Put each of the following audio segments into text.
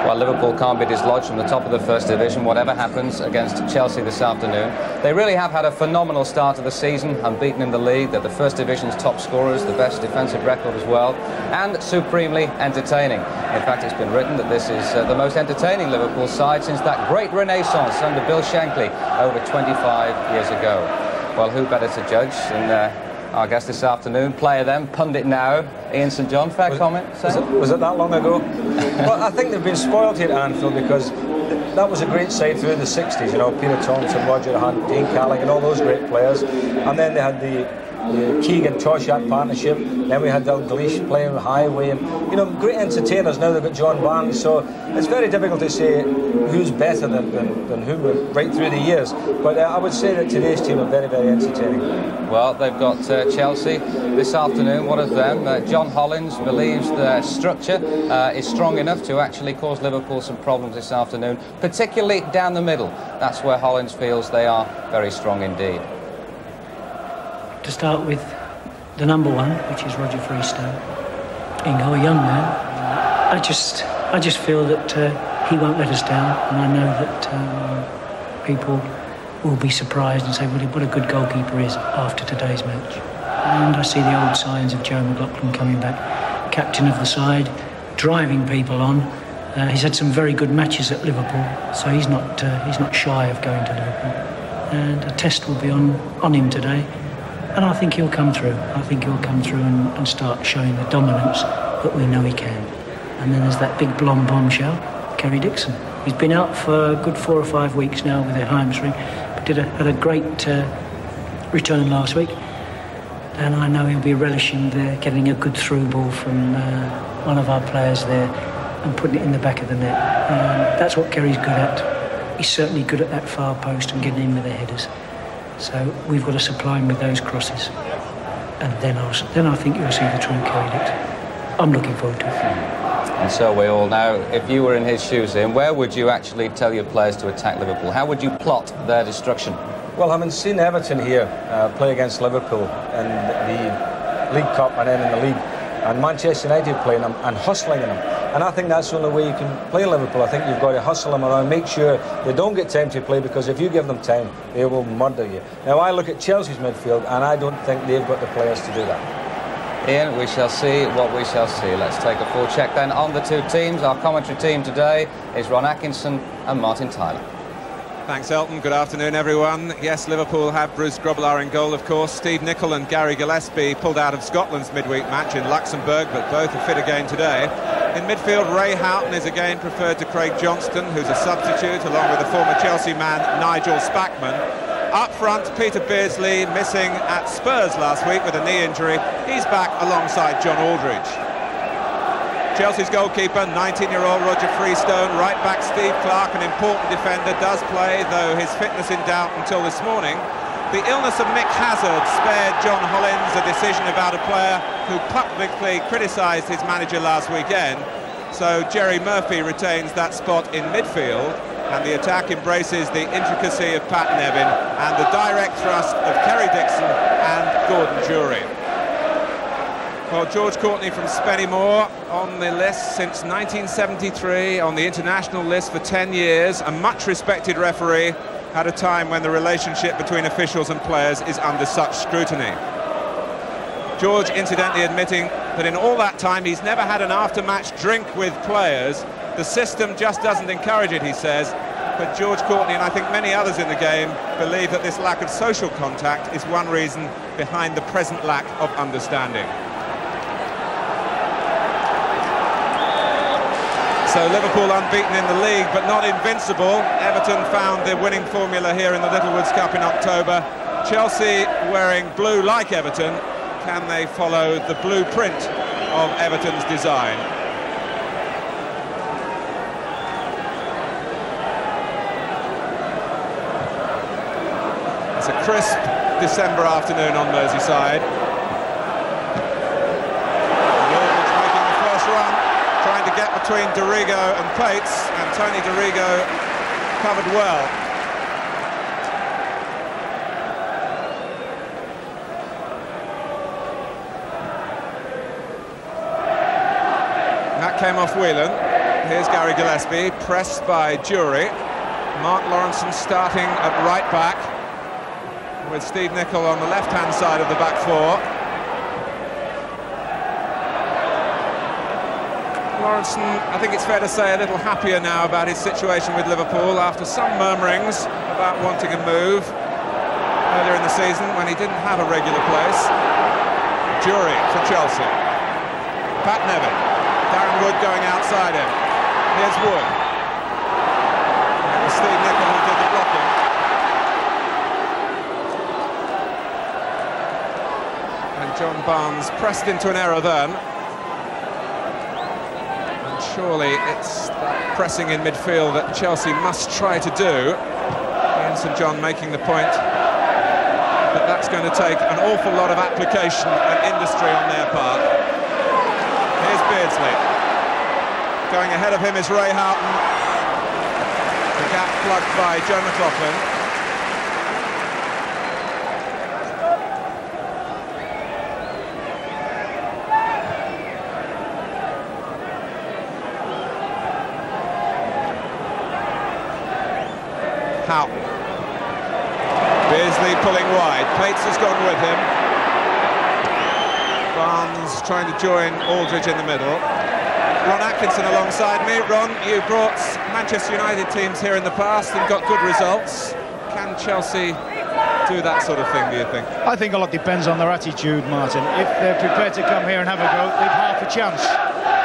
Well, Liverpool can't be dislodged from the top of the First Division, whatever happens against Chelsea this afternoon. They really have had a phenomenal start to the season, unbeaten in the league. They're the First Division's top scorers, the best defensive record as well, and supremely entertaining. In fact, it's been written that this is the most entertaining Liverpool side since that great renaissance under Bill Shankly over 25 years ago. Well, who better to judge than our guest this afternoon, player then, pundit now, Ian St John. Fair comment? Was it that long ago? Well, I think they've been spoiled here at Anfield because that was a great side through the 60s, you know, Peter Thompson, Roger Hunt, Dean Callaghan, all those great players. And then they had the Keegan-Toshack partnership, then we had Dalglish playing Highway, and, you know, great entertainers. Now they've got John Barnes, so it's very difficult to say who's better than who right through the years. But I would say that today's team are very, very entertaining. Well, they've got Chelsea this afternoon. One of them, John Hollins, believes their structure is strong enough to actually cause Liverpool some problems this afternoon, particularly down the middle. That's where Hollins feels they are very strong indeed. To start with the number one, which is Roger Freestone, Ingo, a young man. I just feel that he won't let us down, and I know that people will be surprised and say, well, what a good goalkeeper is after today's match. And I see the old signs of Joe McLaughlin coming back, captain of the side, driving people on. He's had some very good matches at Liverpool, so he's not shy of going to Liverpool. And a test will be on him today. And I think he'll come through. I think he'll come through and start showing the dominance that we know he can. And then there's that big blonde bombshell, Kerry Dixon. He's been out for a good 4 or 5 weeks now with a hamstring, but had a great return last week. And I know he'll be relishing getting a good through ball from one of our players there and putting it in the back of the net. That's what Kerry's good at. He's certainly good at that far post and getting in with the headers. So we've got to supply him with those crosses, and then I think you'll see the true Kerry Dixon. I'm looking forward to it. And so we all know, if you were in his shoes, Ian, where would you actually tell your players to attack Liverpool? How would you plot their destruction? Well, having seen Everton here play against Liverpool in the League Cup and then in the league, and Manchester United playing them and hustling them, and I think that's the only way you can play Liverpool. I think you've got to hustle them around, make sure they don't get time to play, because if you give them time, they will murder you. Now, I look at Chelsea's midfield, and I don't think they've got the players to do that. Ian, we shall see what we shall see. Let's take a full check then on the two teams. Our commentary team today is Ron Atkinson and Martin Tyler. Thanks, Elton. Good afternoon, everyone. Yes, Liverpool have Bruce GROBBELAAR in goal, of course. Steve Nicol and Gary Gillespie pulled out of Scotland's midweek match in Luxembourg, but both are fit again today. In midfield, Ray Houghton is again preferred to Craig Johnston, who's a substitute, along with the former Chelsea man Nigel Spackman. Up front, Peter Beardsley, missing at Spurs last week with a knee injury. He's back alongside John Aldridge. Chelsea's goalkeeper, 19-year-old Roger Freestone. Right back Steve Clarke, an important defender, does play, though his fitness in doubt until this morning. The illness of Mick Hazard spared John Hollins a decision about a player who publicly criticised his manager last weekend. So Jerry Murphy retains that spot in midfield, and the attack embraces the intricacy of Pat Nevin and the direct thrust of Kerry Dixon and Gordon Jury. Well, George Courtney from Spennymoor on the list since 1973, on the international list for 10 years, a much-respected referee at a time when the relationship between officials and players is under such scrutiny. George incidentally admitting that in all that time he's never had an after-match drink with players. The system just doesn't encourage it, he says. But George Courtney, and I think many others in the game, believe that this lack of social contact is one reason behind the present lack of understanding. So Liverpool unbeaten in the league, but not invincible. Everton found their winning formula here in the Littlewoods Cup in October. Chelsea wearing blue like Everton. Can they follow the blueprint of Everton's design? It's a crisp December afternoon on Merseyside. Aldridge making the first run, trying to get between Dorigo and Pates, and Tony Dorigo covered well. That came off Whelan. Here's Gary Gillespie, pressed by Jury. Mark Lawrenson starting at right back, with Steve Nicol on the left-hand side of the back four. Lawrenson, I think it's fair to say, a little happier now about his situation with Liverpool after some murmurings about wanting a move earlier in the season when he didn't have a regular place. Jury for Chelsea. Pat Nevin. Darren Wood going outside him. Here's Wood. It was Steve Nicol who did the blocking. And John Barnes pressed into an error then. And surely it's that pressing in midfield that Chelsea must try to do. Ian St John making the point that that's going to take an awful lot of application and industry on their part. Here's Beardsley. Going ahead of him is Ray Houghton. The gap plugged by Joe McLaughlin. Houghton. Beardsley pulling wide. Pates has gone with him. Barnes trying to join Aldridge in the middle. Ron Atkinson alongside me. Ron, you brought Manchester United teams here in the past and got good results. Can Chelsea do that sort of thing, do you think? I think a lot depends on their attitude, Martin. If they're prepared to come here and have a go, they've half a chance.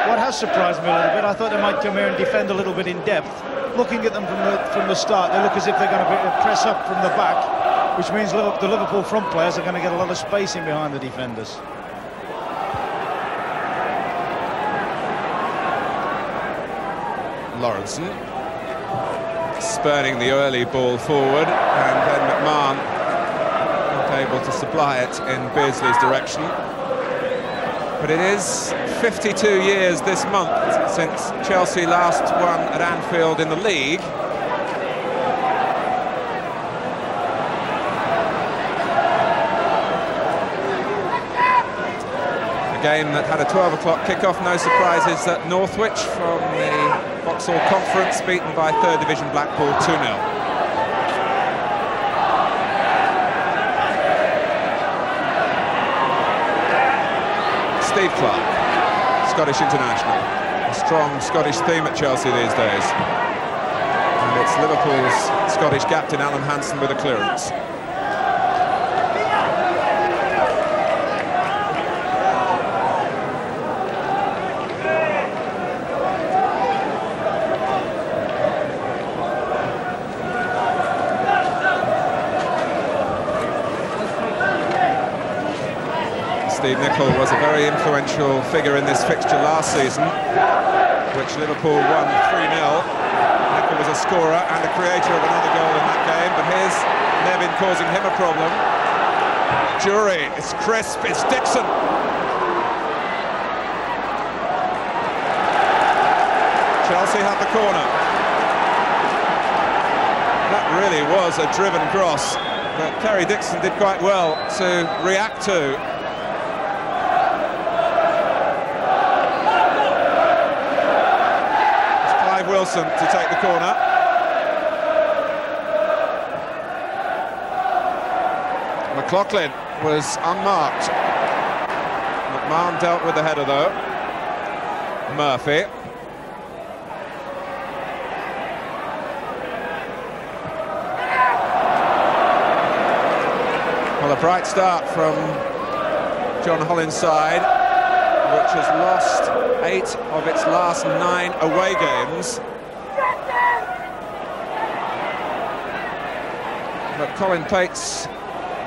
What has surprised me a little bit, I thought they might come here and defend a little bit in depth. Looking at them from the start, they look as if they're going to press up from the back, which means the Liverpool front players are going to get a lot of spacing behind the defenders. Lawrenson spurning the early ball forward, and then McMahon not able to supply it in Beardsley's direction. But it is 52 years this month since Chelsea last won at Anfield in the league. A game that had a 12 o'clock kick-off. No surprises at Northwich from the Vauxhall Conference, beaten by 3rd Division Blackpool 2-0. Steve Clarke, Scottish international. A strong Scottish theme at Chelsea these days. And it's Liverpool's Scottish captain Alan Hansen with a clearance. Steve Nicol was a very influential figure in this fixture last season, which Liverpool won 3-0. Nicol was a scorer and a creator of another goal in that game, but here's Nevin causing him a problem. Jury, it's crisp, it's Dixon. Chelsea have the corner. That really was a driven cross that Terry Dixon did quite well to react to. Wilson to take the corner. McLaughlin was unmarked. McMahon dealt with the header though. Murphy. Well, a bright start from John Holland's side, which has lost 8 of its last 9 away games. But Colin Pates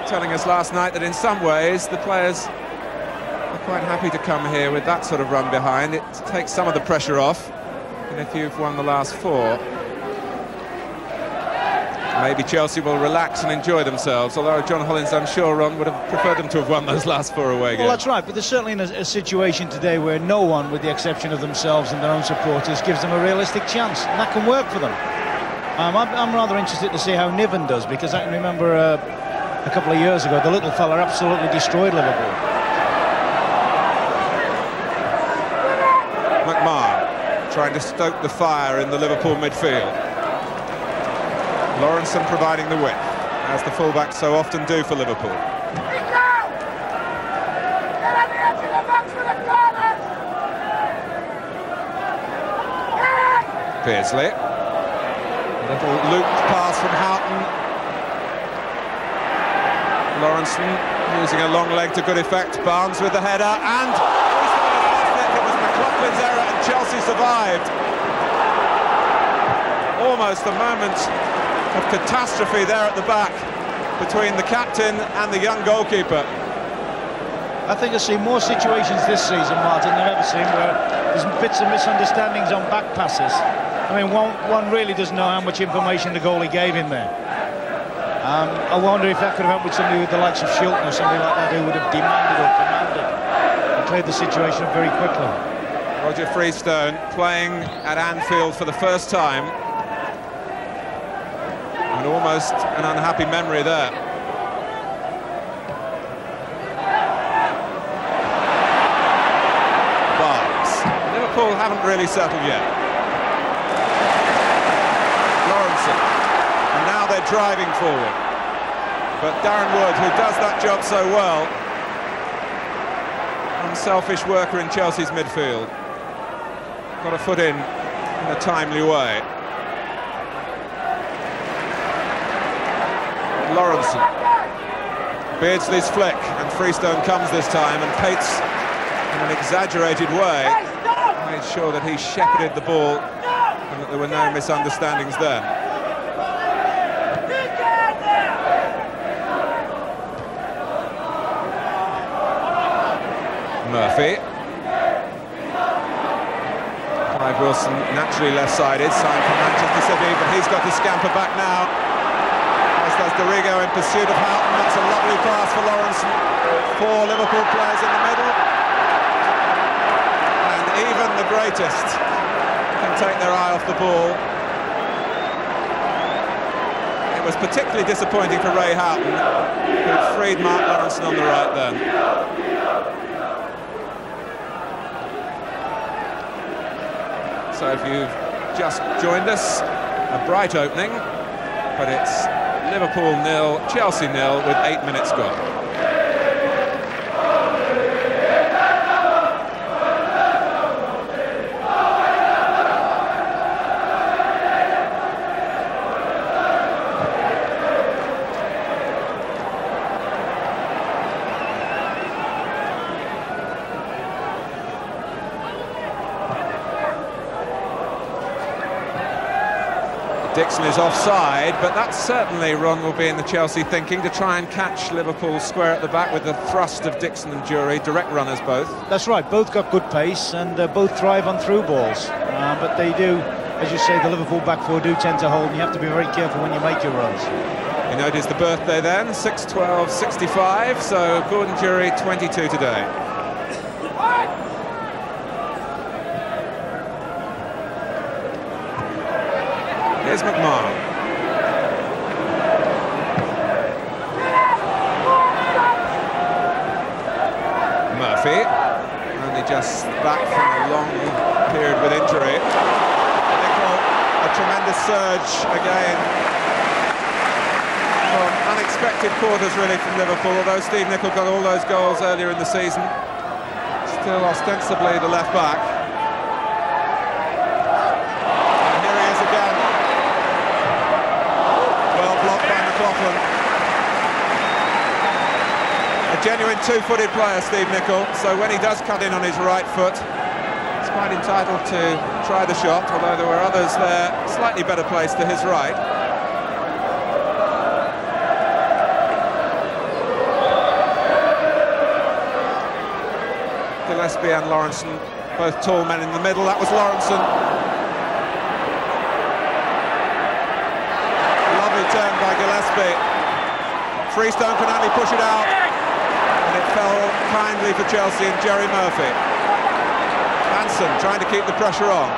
telling us last night that in some ways the players are quite happy to come here with that sort of run behind. It takes some of the pressure off, and if you've won the last 4, maybe Chelsea will relax and enjoy themselves, although John Hollins, I'm sure, Ron, would have preferred them to have won those last 4 away games. Well, that's right, but they're certainly in a situation today where no one, with the exception of themselves and their own supporters, gives them a realistic chance, and that can work for them. I'm rather interested to see how Niven does, because I can remember a couple of years ago, the little fella absolutely destroyed Liverpool. McMahon trying to stoke the fire in the Liverpool midfield. Lawrenson providing the width, as the fullbacks so often do for Liverpool. Beardsley. Little looped pass from Houghton. Lawrenson using a long leg to good effect. Barnes with the header, and it was McLaughlin's error, and Chelsea survived. Almost a moment of catastrophe there at the back between the captain and the young goalkeeper. I think I've seen more situations this season, Martin, than I've ever seen where there's bits of misunderstandings on back passes. I mean, one really doesn't know how much information the goalie gave him there. I wonder if that could have happened with somebody with the likes of Shilton or somebody like that, who would have demanded or commanded and cleared the situation up very quickly. Roger Freestone playing at Anfield for the first time, and almost an unhappy memory there. Barnes. Liverpool haven't really settled yet. Lawrenson. And now they're driving forward. But Darren Wood, who does that job so well, unselfish worker in Chelsea's midfield, got a foot in a timely way. Lawrenson. Beardsley's flick, and Freestone comes this time, and Pates, in an exaggerated way, made sure that he shepherded the ball and that there were no misunderstandings there. Murphy. Clive Wilson naturally left-sided, signed from Manchester City, but he's got to scamper back now. As does Dorigo in pursuit of Houghton. That's a lovely pass for Lawrenson. 4 Liverpool players in the middle. And even the greatest can take their eye off the ball. It was particularly disappointing for Ray Houghton, who freed Mark Lawrenson on the right then. So if you've just joined us, a bright opening, but it's Liverpool 0, Chelsea 0 with 8 minutes gone. Dixon is offside, but that certainly, Ron, will be in the Chelsea thinking, to try and catch Liverpool square at the back with the thrust of Dixon and Jury, direct runners both. That's right, both got good pace and both thrive on through balls. But they do, as you say, the Liverpool back four do tend to hold, and you have to be very careful when you make your runs. You know, it is the birthday then, 6/12/65, so Gordon Jury, 22 today. Here's McMahon. Murphy, only just back from a long period with injury. Nicol, a tremendous surge again from unexpected quarters really from Liverpool, although Steve Nicol got all those goals earlier in the season. Still ostensibly the left back. A genuine two-footed player, Steve Nicol, so when he does cut in on his right foot, he's quite entitled to try the shot, although there were others there slightly better placed to his right. Gillespie and Lawrenson, both tall men in the middle. That was Lawrenson. Lovely turn by Gillespie. Freestone can only push it out, and it fell kindly for Chelsea and Jerry Murphy. Hansen trying to keep the pressure on.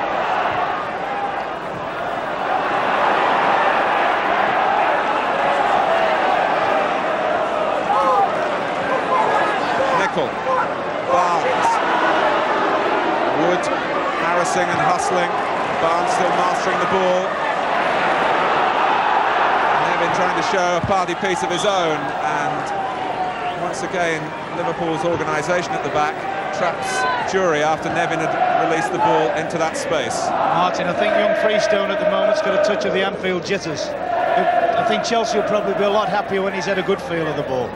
Nicol, Barnes, Wood harassing and hustling. plastering the ball. Nevin trying to show a party piece of his own, and once again Liverpool's organisation at the back traps Jury after Nevin had released the ball into that space. Martin, I think young Freestone at the moment's got a touch of the Anfield jitters. I think Chelsea will probably be a lot happier when he's had a good feel of the ball.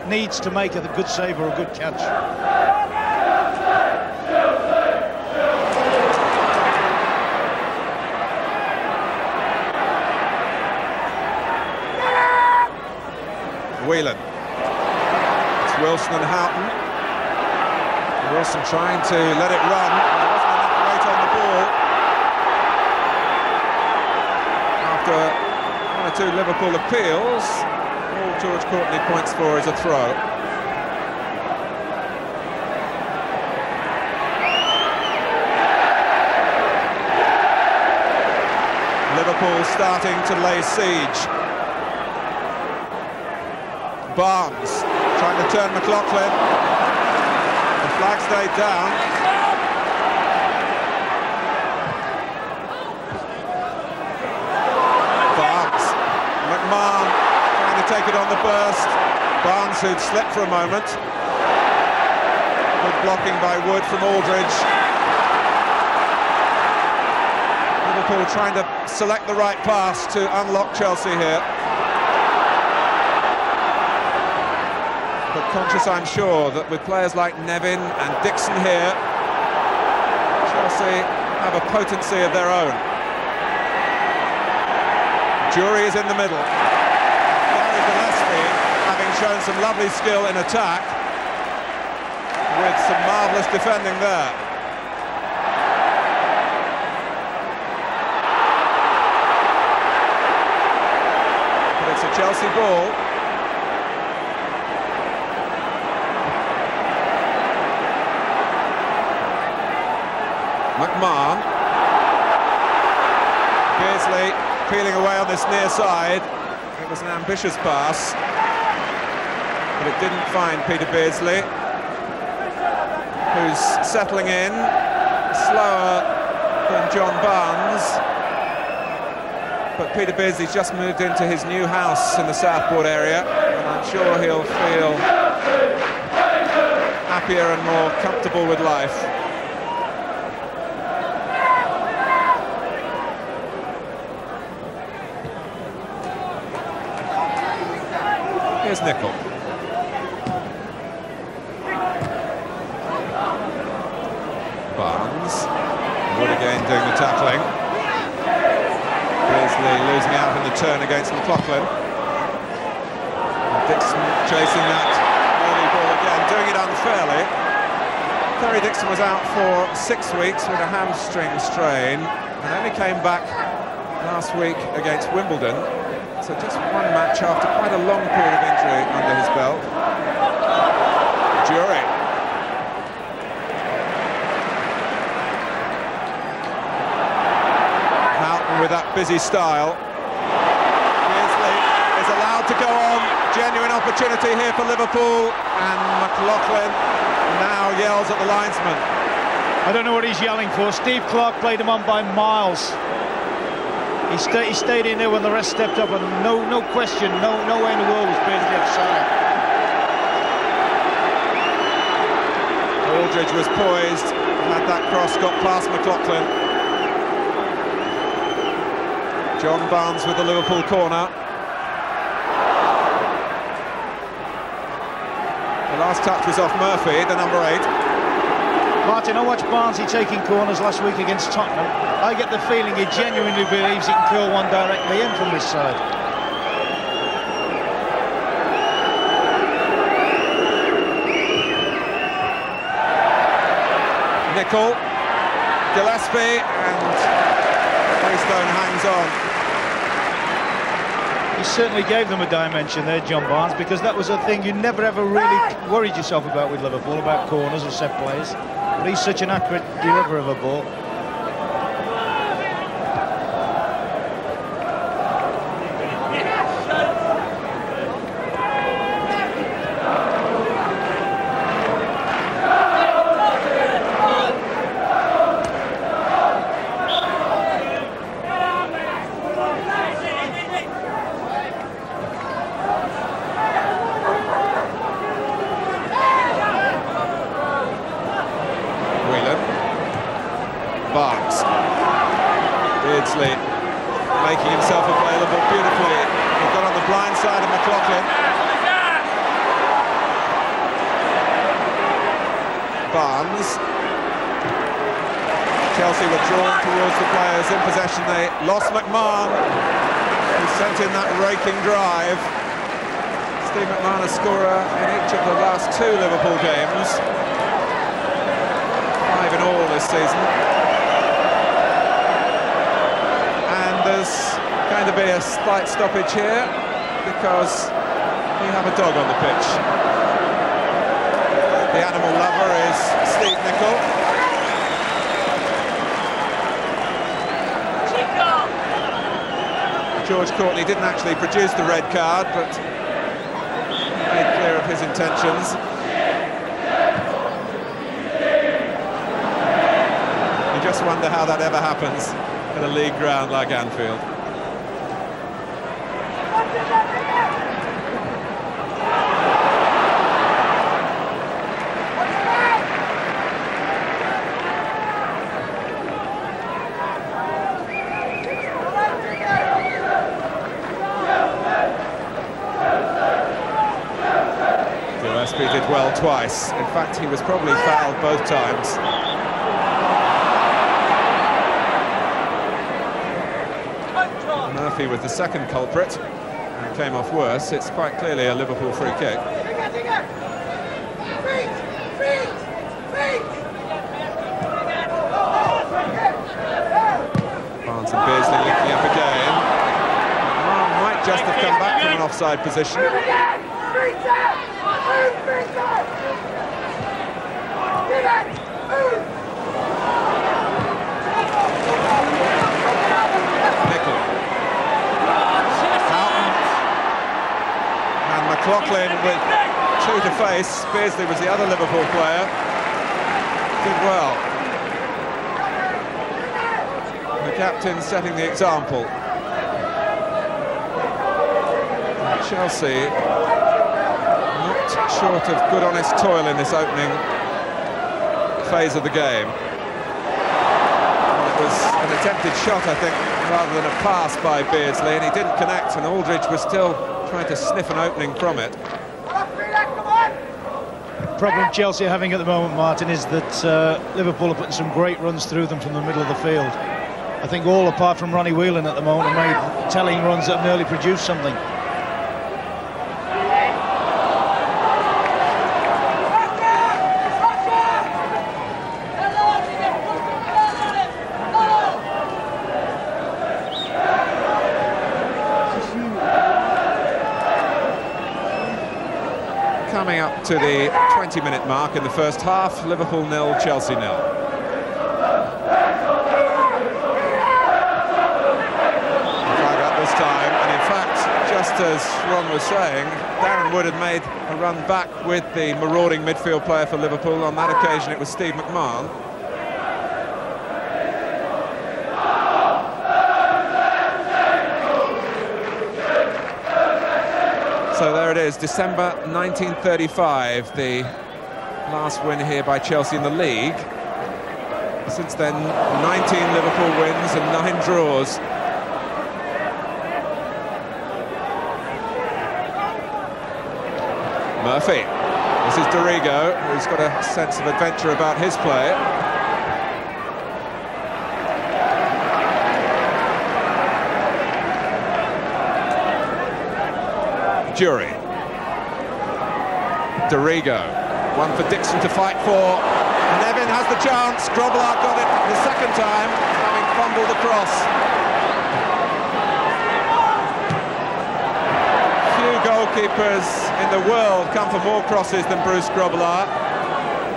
Needs to make it a good save or a good catch. Whelan. It's Wilson and Houghton. Wilson trying to let it run. There wasn't enough weight on the ball. After one or two Liverpool appeals, all George Courtney points for is a throw. Liverpool starting to lay siege. Barnes trying to turn McLaughlin. The flag stayed down. Barnes. McMahon trying to take it on the burst. Barnes, who'd slipped for a moment. Good blocking by Wood from Aldridge. Liverpool trying to select the right pass to unlock Chelsea here. But conscious, I'm sure, that with players like Nevin and Dixon here, Chelsea have a potency of their own. Jury is in the middle. Gary Gillespie having shown some lovely skill in attack, with some marvellous defending there. But it's a Chelsea ball. McMahon. Beardsley peeling away on this near side. It was an ambitious pass, but it didn't find Peter Beardsley, who's settling in, slower than John Barnes. But Peter Beardsley's just moved into his new house in the Southport area, and I'm sure he'll feel happier and more comfortable with life. Here's Nicol. Barnes. Wood again doing the tackling. Beardsley losing out in the turn against McLaughlin. Dixon chasing that early ball again, doing it unfairly. Terry Dixon was out for 6 weeks with a hamstring strain and only came back last week against Wimbledon. So just one match after quite a long period of injury under his belt. Jury. Houghton with that busy style. Beardsley is allowed to go on. Genuine opportunity here for Liverpool, and McLaughlin now yells at the linesman. I don't know what he's yelling for. Steve Clark played him on by miles. He stayed in there when the rest stepped up, and no question, no way in the world was Beardsley offside. Aldridge was poised, had that cross, got past McLaughlin. John Barnes with the Liverpool corner. The last touch was off Murphy, the number 8. Martin, I watched Barnsley taking corners last week against Tottenham. I get the feeling he genuinely believes he can curl one directly in from this side. Nicol, Gillespie, and Freestone hangs on. He certainly gave them a dimension there, John Barnes, because that was a thing you never ever really worried yourself about with Liverpool, about corners or set plays. But he's such an accurate deliverer of a ball. Beardsley making himself available beautifully. He got on the blind side of McLaughlin. Barnes. Chelsea were drawn towards the players in possession. They lost McMahon, who sent in that raking drive. Steve McMahon, a scorer in each of the last 2 Liverpool games. 5 in all this season. And there's going to be a slight stoppage here because we have a dog on the pitch. The animal lover is Steve Nicol. George Courtney didn't actually produce the red card, but made clear of his intentions. You just wonder how that ever happens at a league ground like Anfield. Gillespie did well twice. In fact, he was probably fouled both times. Murphy was the second culprit and came off worse. It's quite clearly a Liverpool free kick. Barnes and Beardsley linking up again. Marr might just have come back from an offside position. Nicol. Houghton. And McLaughlin with 2 to face. Beardsley was the other Liverpool player. Did well. The captain setting the example. Chelsea not short of good honest toil in this opening phase of the game. Well, it was an attempted shot, I think, rather than a pass by Beardsley, and he didn't connect, and Aldridge was still trying to sniff an opening from it. The problem Chelsea are having at the moment, Martin, is that Liverpool are putting some great runs through them from the middle of the field. I think all apart from Ronnie Whelan at the moment have made telling runs that have nearly produced something. Coming up to the 20-minute mark in the first half, Liverpool 0, Chelsea 0. This time, and in fact, just as Ron was saying, Darren Wood had made a run back with the marauding midfield player for Liverpool. On that occasion it was Steve McMahon. So there it is, December 1935, the last win here by Chelsea in the league. Since then, 19 Liverpool wins and 9 draws. Murphy. This is Dorigo, who's got a sense of adventure about his play. Jury. Dorigo. One for Dixon to fight for. Nevin has the chance. Grobbelaar got it the second time, having fumbled across. Few goalkeepers in the world come for more crosses than Bruce Grobbelaar.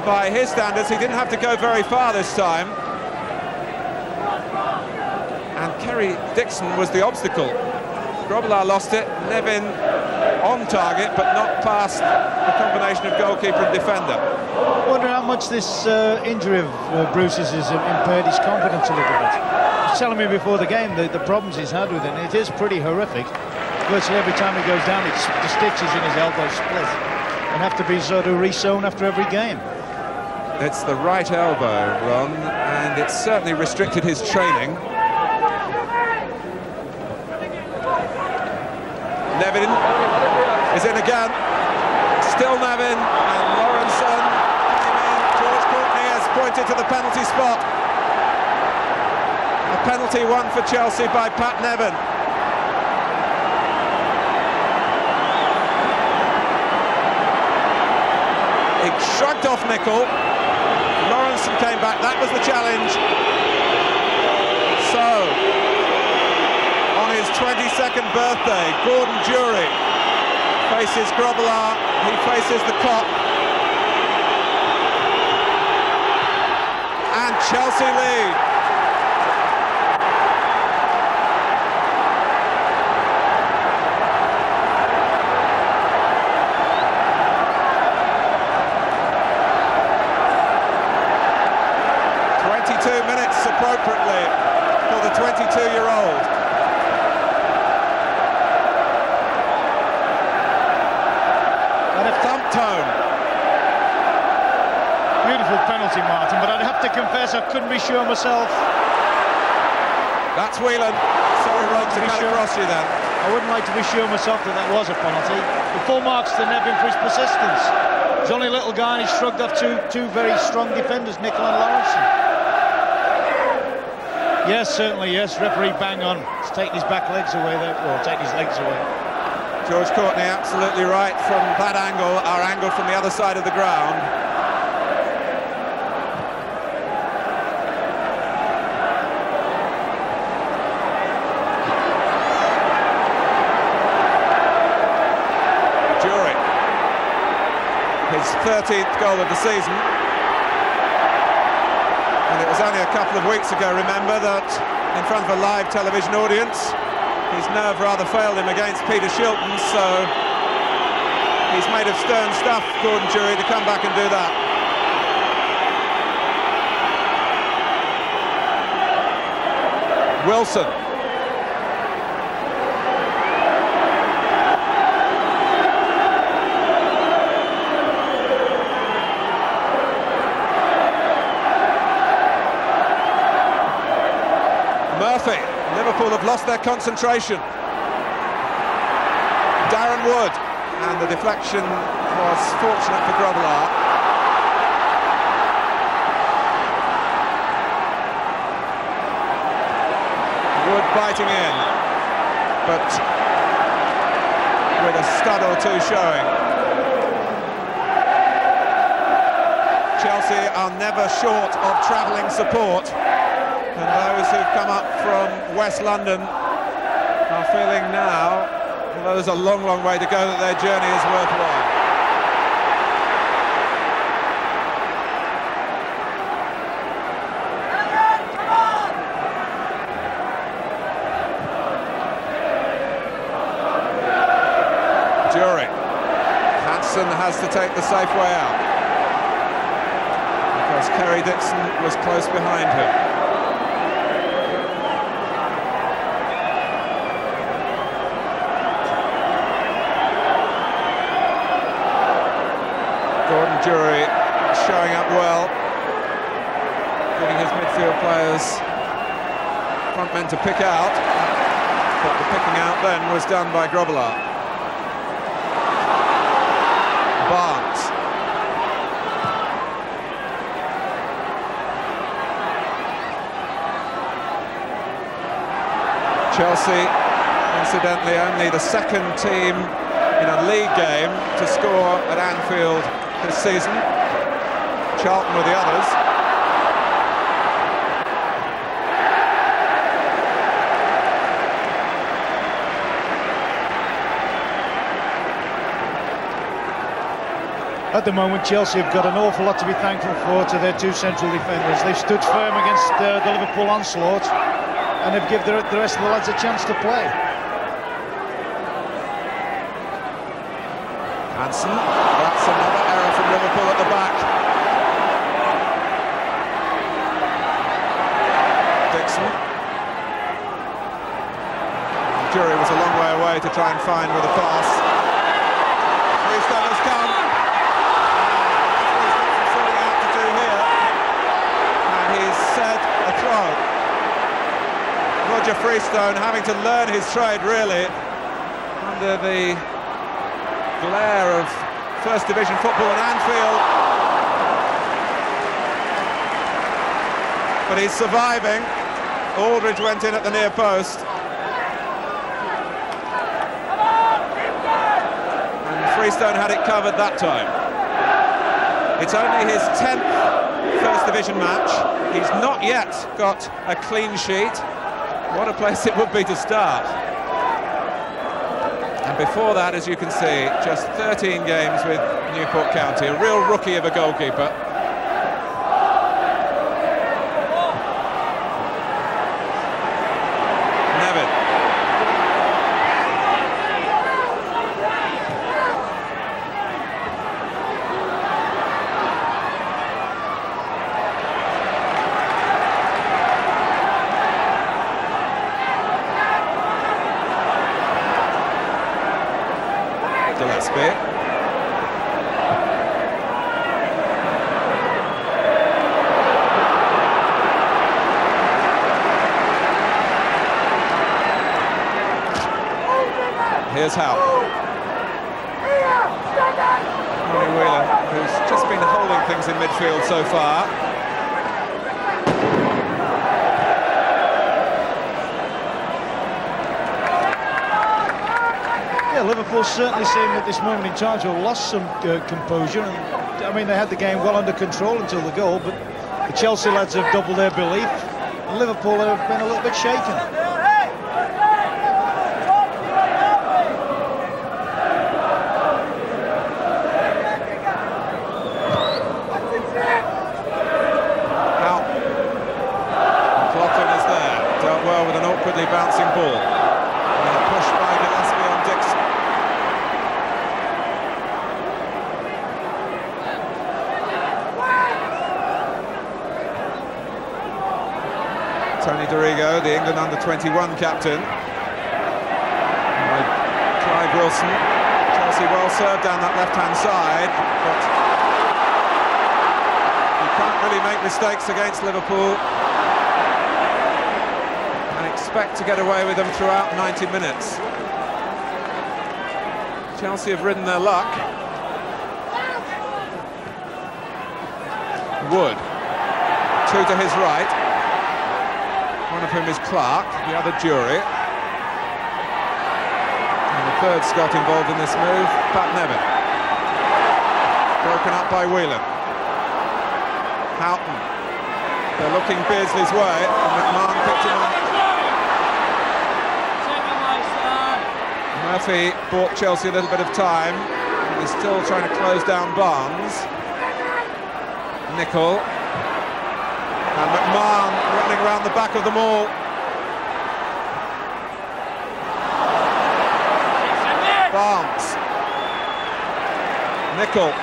By his standards, he didn't have to go very far this time. And Kerry Dixon was the obstacle. Grobbelaar lost it. Nevin on target, but not past the combination of goalkeeper and defender. I wonder how much this injury of Bruce's has impaired his confidence a little bit. He was telling me before the game the problems he's had with it, and it is pretty horrific. Virtually every time he goes down, the stitches in his elbow split and have to be sort of re-sewn after every game. It's the right elbow, Ron, and it's certainly restricted his training. again. Still Nevin and Lawrenson came in. George Courtney has pointed to the penalty spot. A penalty won for Chelsea by Pat Nevin. He shrugged off Nicol. Lawrenson came back. That was the challenge. So, on his 22nd birthday, Gordon Jury faces Grobbelaar. He faces the cop. And Chelsea lead. Appropriately for the 22-year-old. And a thump tone. Beautiful penalty, Martin, but I'd have to confess I couldn't be sure myself. That's Whelan. Sorry, Rod, to cut across you then. I wouldn't like to be sure myself that that was a penalty. The full marks to Nevin for his persistence. He's only a little guy and he shrugged off two very strong defenders, Nicol and Lawrenson. Yes, certainly, yes. Referee bang on. He's taking his back legs away there. Well, taking his legs away. George Courtney absolutely right from that angle, our angle from the other side of the ground. Jury. His 13th goal of the season. And it was only a couple of weeks ago, remember, that in front of a live television audience, his nerve rather failed him against Peter Shilton, so he's made of stern stuff, Gordon Jury, to come back and do that. Wilson. Murphy. Liverpool have lost their concentration. Darren Wood, and the deflection was fortunate for Grobbelaar. Wood biting in, but with a stud or two showing. Chelsea are never short of travelling support. And those who've come up from West London are feeling now, although there's a long, long way to go, that their journey is worthwhile. Jury. Hansen has to take the safe way out, because Kerry Dixon was close behind him. Gordon Jury showing up well, giving his midfield players front men to pick out, but the picking out then was done by Grobbelaar. Barnes. Chelsea, incidentally, only the second team in a league game to score at Anfield this season. Charlton were the others. At the moment, Chelsea have got an awful lot to be thankful for to their two central defenders. They've stood firm against the Liverpool onslaught and have given the rest of the lads a chance to play. Hansen, that's another error from Liverpool at the back. Dixon. Jury was a long way away to try and find with a pass. Freestone has come. He's got some sorting out to do here. And he's set a throw. Roger Freestone having to learn his trade, really, under the glare of First Division football at Anfield. But he's surviving. Aldridge went in at the near post. And Freestone had it covered that time. It's only his 10th First Division match. He's not yet got a clean sheet. What a place it would be to start. And before that, as you can see, just 13 games with Newport County. A real rookie of a goalkeeper. Here's Howe. Ronnie Whelan, who's just been holding things in midfield so far. Yeah, Liverpool certainly seem at this moment in time to have lost some composure. And, I mean, they had the game well under control until the goal, but the Chelsea lads have doubled their belief, and Liverpool have been a little bit shaken. Bouncing ball. And a push by Gillespie on Dixon. Tony Dorigo, the England under-21 captain. Clive Wilson. Chelsea well served down that left-hand side, but you can't really make mistakes against Liverpool. Expect to get away with them throughout 90 minutes. Chelsea have ridden their luck. Wood, two to his right, one of whom is Clark, the other Jury, and the third Scot involved in this move, Pat Nevin. Broken up by Whelan. Houghton, they're looking Beardsley's way, and McMahon picked him up. Murphy bought Chelsea a little bit of time. He's still trying to close down Barnes. Nicol. And McMahon running around the back of them all. Barnes. Nicol.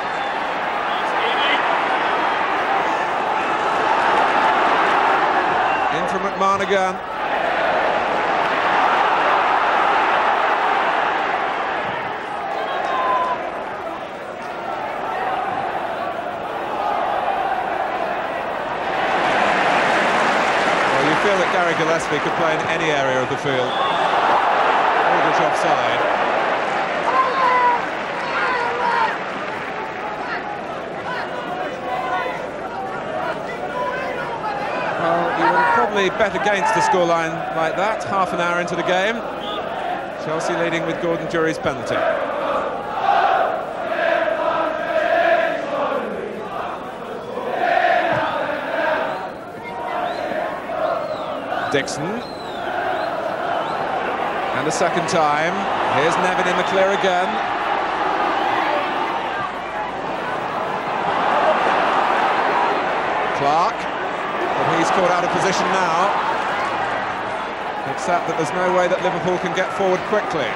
In from McMahon again. Gary Gillespie could play in any area of the field. Aldridge offside. Well, you would probably bet against a scoreline like that, half an hour into the game. Chelsea leading with Gordon Jury's penalty. Dixon, and a second time. Here's Nevin in the clear again. Clark, but he's caught out of position now. Except that there's no way that Liverpool can get forward quickly.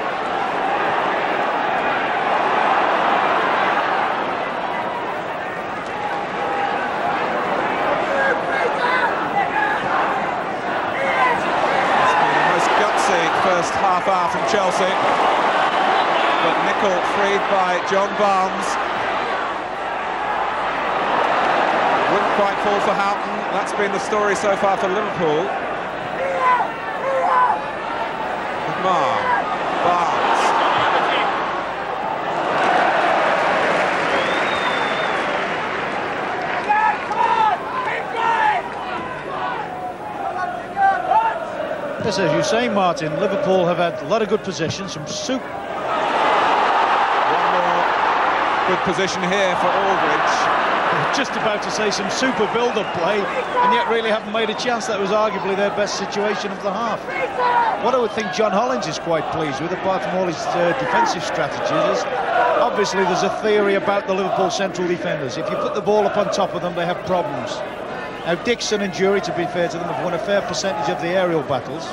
First half hour from Chelsea, but Nicol freed by John Barnes. Wouldn't quite fall for Houghton. That's been the story so far for Liverpool. McMahon, Barnes. Yes, as you say, Martin, Liverpool have had a lot of good possession, some One more good position here for Aldridge. just about to say some super build-up play, and yet really haven't made a chance. That was arguably their best situation of the half. What I would think John Hollins is quite pleased with, apart from all his defensive strategies, is obviously there's a theory about the Liverpool central defenders. If you put the ball up on top of them, they have problems. Now, Dixon and Jury, to be fair to them, have won a fair percentage of the aerial battles.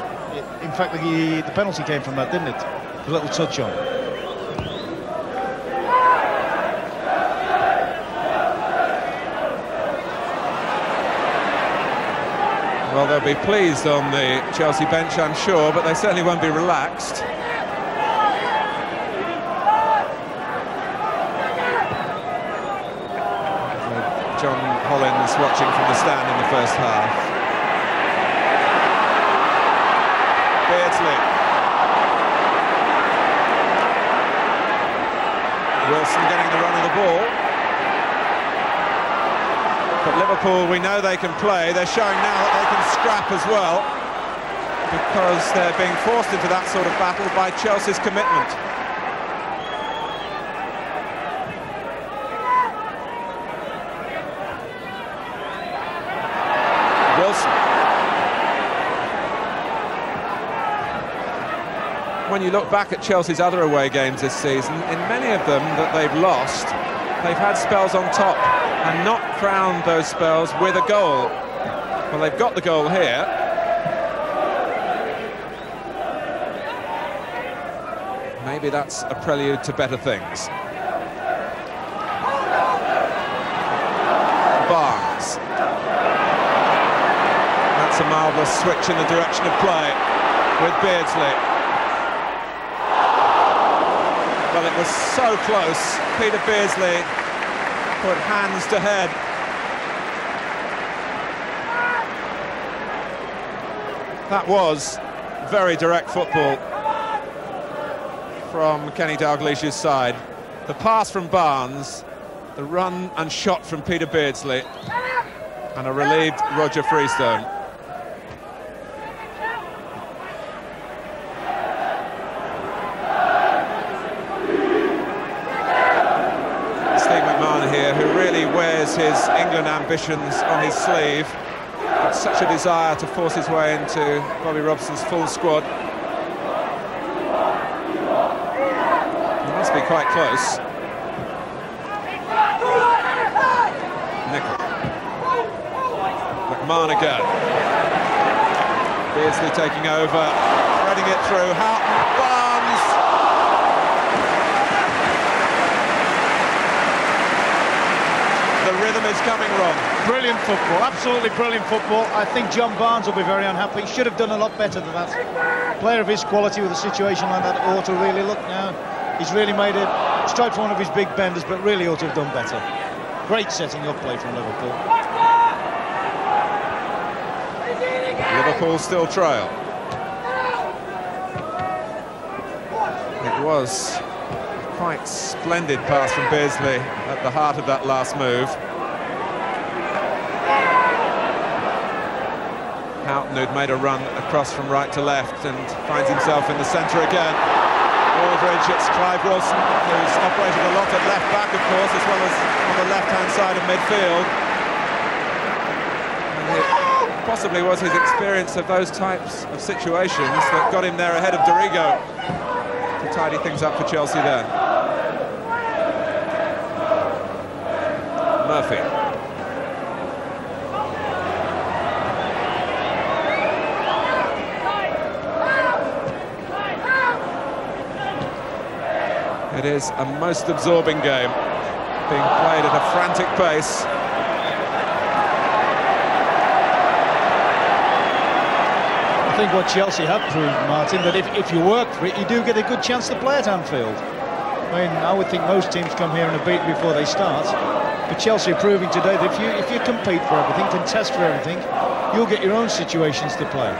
In fact, the penalty came from that, didn't it? A little touch on. Well, they'll be pleased on the Chelsea bench, I'm sure, but they certainly won't be relaxed. John Hollins watching from the stand in the first half. Beardsley. Wilson getting the run of the ball. But Liverpool, we know they can play. They're showing now that they can scrap as well, because they're being forced into that sort of battle by Chelsea's commitment. Wilson. When you look back at Chelsea's other away games this season, in many of them that they've lost, they've had spells on top and not crowned those spells with a goal. Well, they've got the goal here. Maybe that's a prelude to better things. Barnes. That's a marvellous switch in the direction of play with Beardsley. Well, it was so close. Peter Beardsley put hands to head. That was very direct football from Kenny Dalglish's side. The pass from Barnes, the run and shot from Peter Beardsley, and a relieved Roger Freestone. His England ambitions on his sleeve, but such a desire to force his way into Bobby Robson's full squad. He must be quite close. Nickel. McMahon again. Beardsley taking over, threading it through. Houghton, Barnes. The rhythm is coming wrong. Brilliant football, absolutely brilliant football. I think John Barnes will be very unhappy. He should have done a lot better than that. A player of his quality with a situation like that ought to really look now. He's really made a strike for one of his big benders, but really ought to have done better. Great setting up play from Liverpool. Liverpool still trail. It was quite splendid pass from Beardsley at the heart of that last move. Houghton, who'd made a run across from right to left and finds himself in the centre again. Aldridge, it's Clive Wilson, who's operated a lot at left back, of course, as well as on the left-hand side of midfield. And it possibly was his experience of those types of situations that got him there ahead of Dorigo to tidy things up for Chelsea there. Murphy. It is a most absorbing game, being played at a frantic pace. I think what Chelsea have proved, Martin, that if you work for it, you do get a good chance to play at Anfield. I mean, I would think most teams come here and are beaten before they start. But Chelsea are proving today that if you compete for everything, contest for everything, you'll get your own situations to play.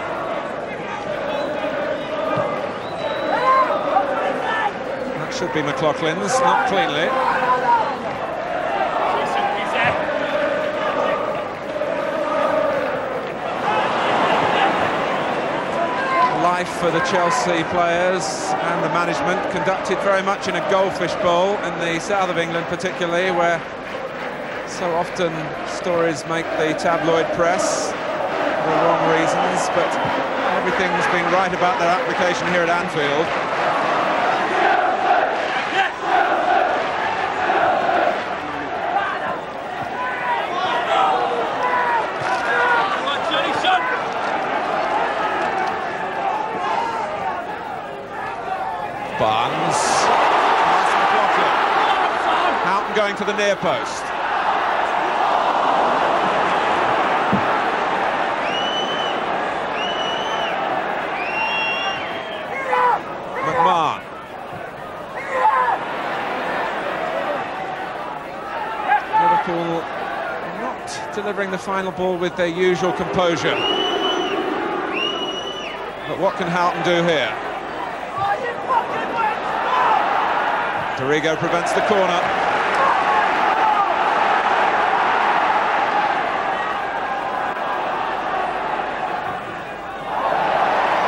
That should be McLaughlin's, not cleanly. life for the Chelsea players and the management, conducted very much in a goldfish bowl in the south of England particularly, where so often stories make the tabloid press for the wrong reasons, but everything's been right about their application here at Anfield. Barnes, Houghton going to the near post. McMahon. Liverpool not delivering the final ball with their usual composure. But what can Houghton do here? Dorigo prevents the corner.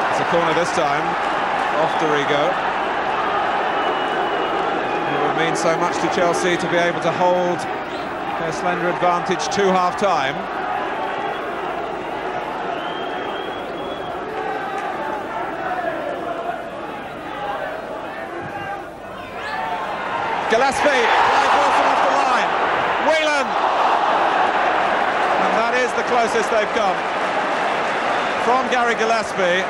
It's a corner this time, off Dorigo. It would mean so much to Chelsea to be able to hold their slender advantage to half-time. Gillespie, Clive Wilson off the line. Whelan! And that is the closest they've come. From Gary Gillespie.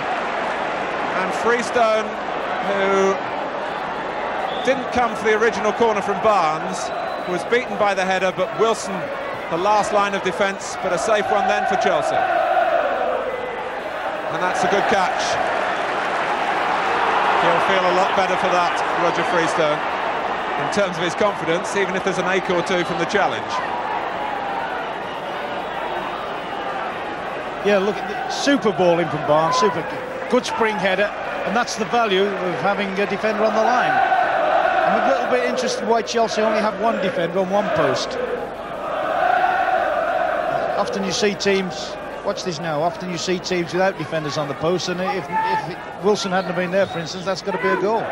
And Freestone, who didn't come for the original corner from Barnes, was beaten by the header, but Wilson, the last line of defence, but a safe one then for Chelsea. And that's a good catch. He'll feel a lot better for that, Roger Freestone, in terms of his confidence, even if there's an ache or two from the challenge. Yeah, look at the super ball in from Barnes, super good spring header, and that's the value of having a defender on the line. I'm a little bit interested why Chelsea only have one defender on one post. Often you see teams, watch this now, often you see teams without defenders on the post, and if Wilson hadn't been there, for instance, that's got to be a goal.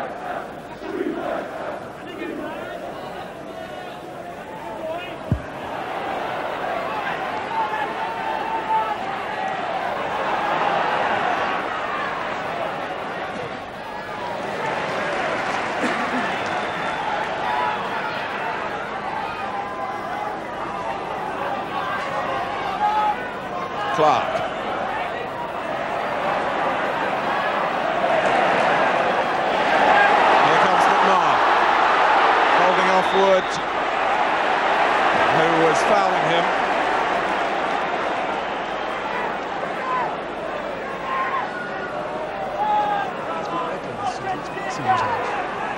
Clark. Here comes McMahon, holding off Wood, who was fouling him.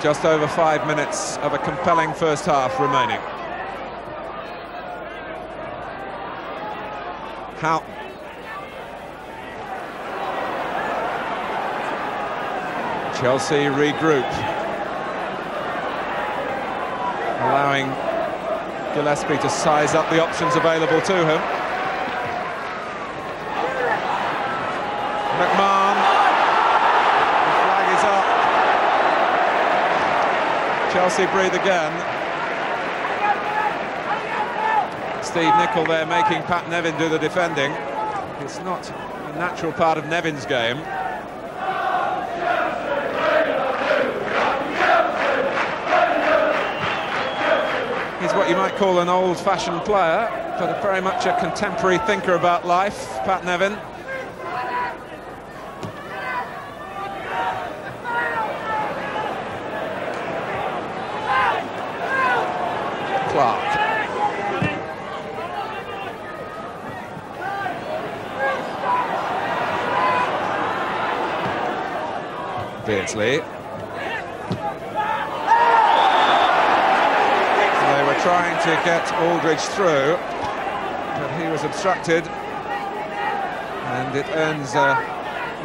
Just over 5 minutes of a compelling first half remaining. Houghton. Chelsea regroup, allowing Gillespie to size up the options available to him. McMahon, the flag is up. Chelsea breathe again. Steve Nicol there making Pat Nevin do the defending. It's not a natural part of Nevin's game. He's what you might call an old-fashioned player, but very much a contemporary thinker about life, Pat Nevin. Clark. Beardsley. They were trying to get Aldridge through, but he was obstructed, and it earns a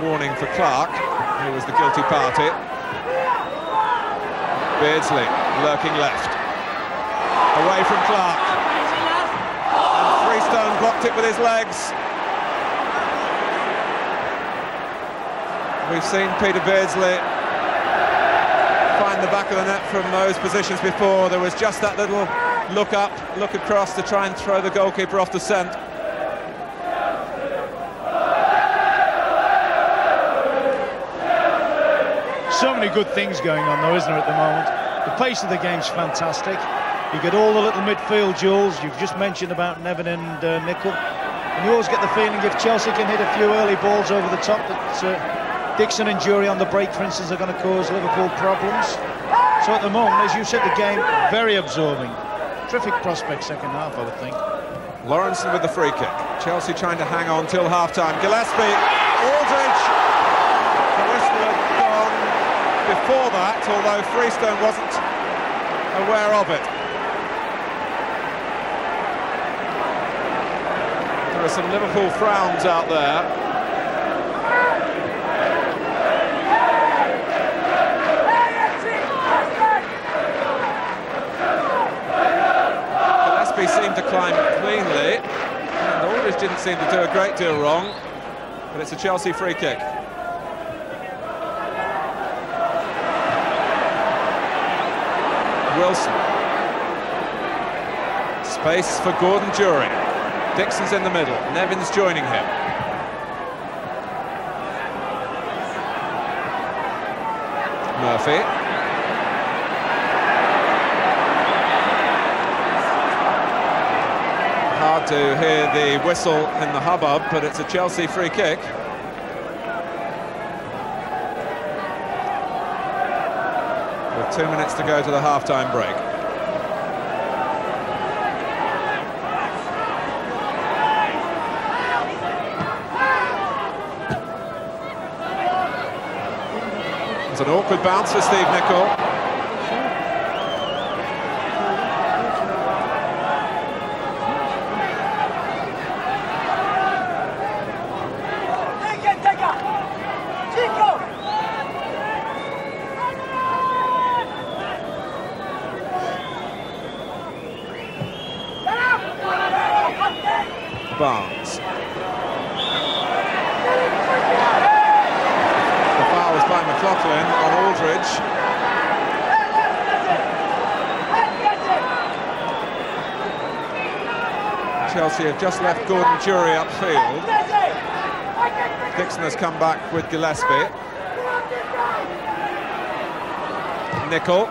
warning for Clark, who was the guilty party. Beardsley lurking left, away from Clark, and Freestone blocked it with his legs. We've seen Peter Beardsley find the back of the net from those positions before. There was just that little look up, look across to try and throw the goalkeeper off the scent. So many good things going on though, isn't there, at the moment? The pace of the game's fantastic. You get all the little midfield duels. You've just mentioned about Nevin and Nicol. And you always get the feeling if Chelsea can hit a few early balls over the top that Dixon and Jury on the break, for instance, are going to cause Liverpool problems. So at the moment, as you said, the game very absorbing. Terrific prospect second half, I would think. Lawrenson with the free kick. Chelsea trying to hang on till half-time. Gillespie, Aldridge. The whistle had gone before that, although Freestone wasn't aware of it. There are some Liverpool frowns out there. Gillespie seemed to climb cleanly, and Aldridge didn't seem to do a great deal wrong, but it's a Chelsea free kick. Wilson. Space for Gordon Jury. Dixon's in the middle. Nevin's joining him. Murphy. Hard to hear the whistle in the hubbub, but it's a Chelsea free kick. With 2 minutes to go to the half-time break. It's an awkward bounce for Steve Nicol. Barnes. The foul was by McLaughlin on Aldridge. Chelsea have just left Gordon Jury upfield. Dixon has come back with Gillespie. Nicol.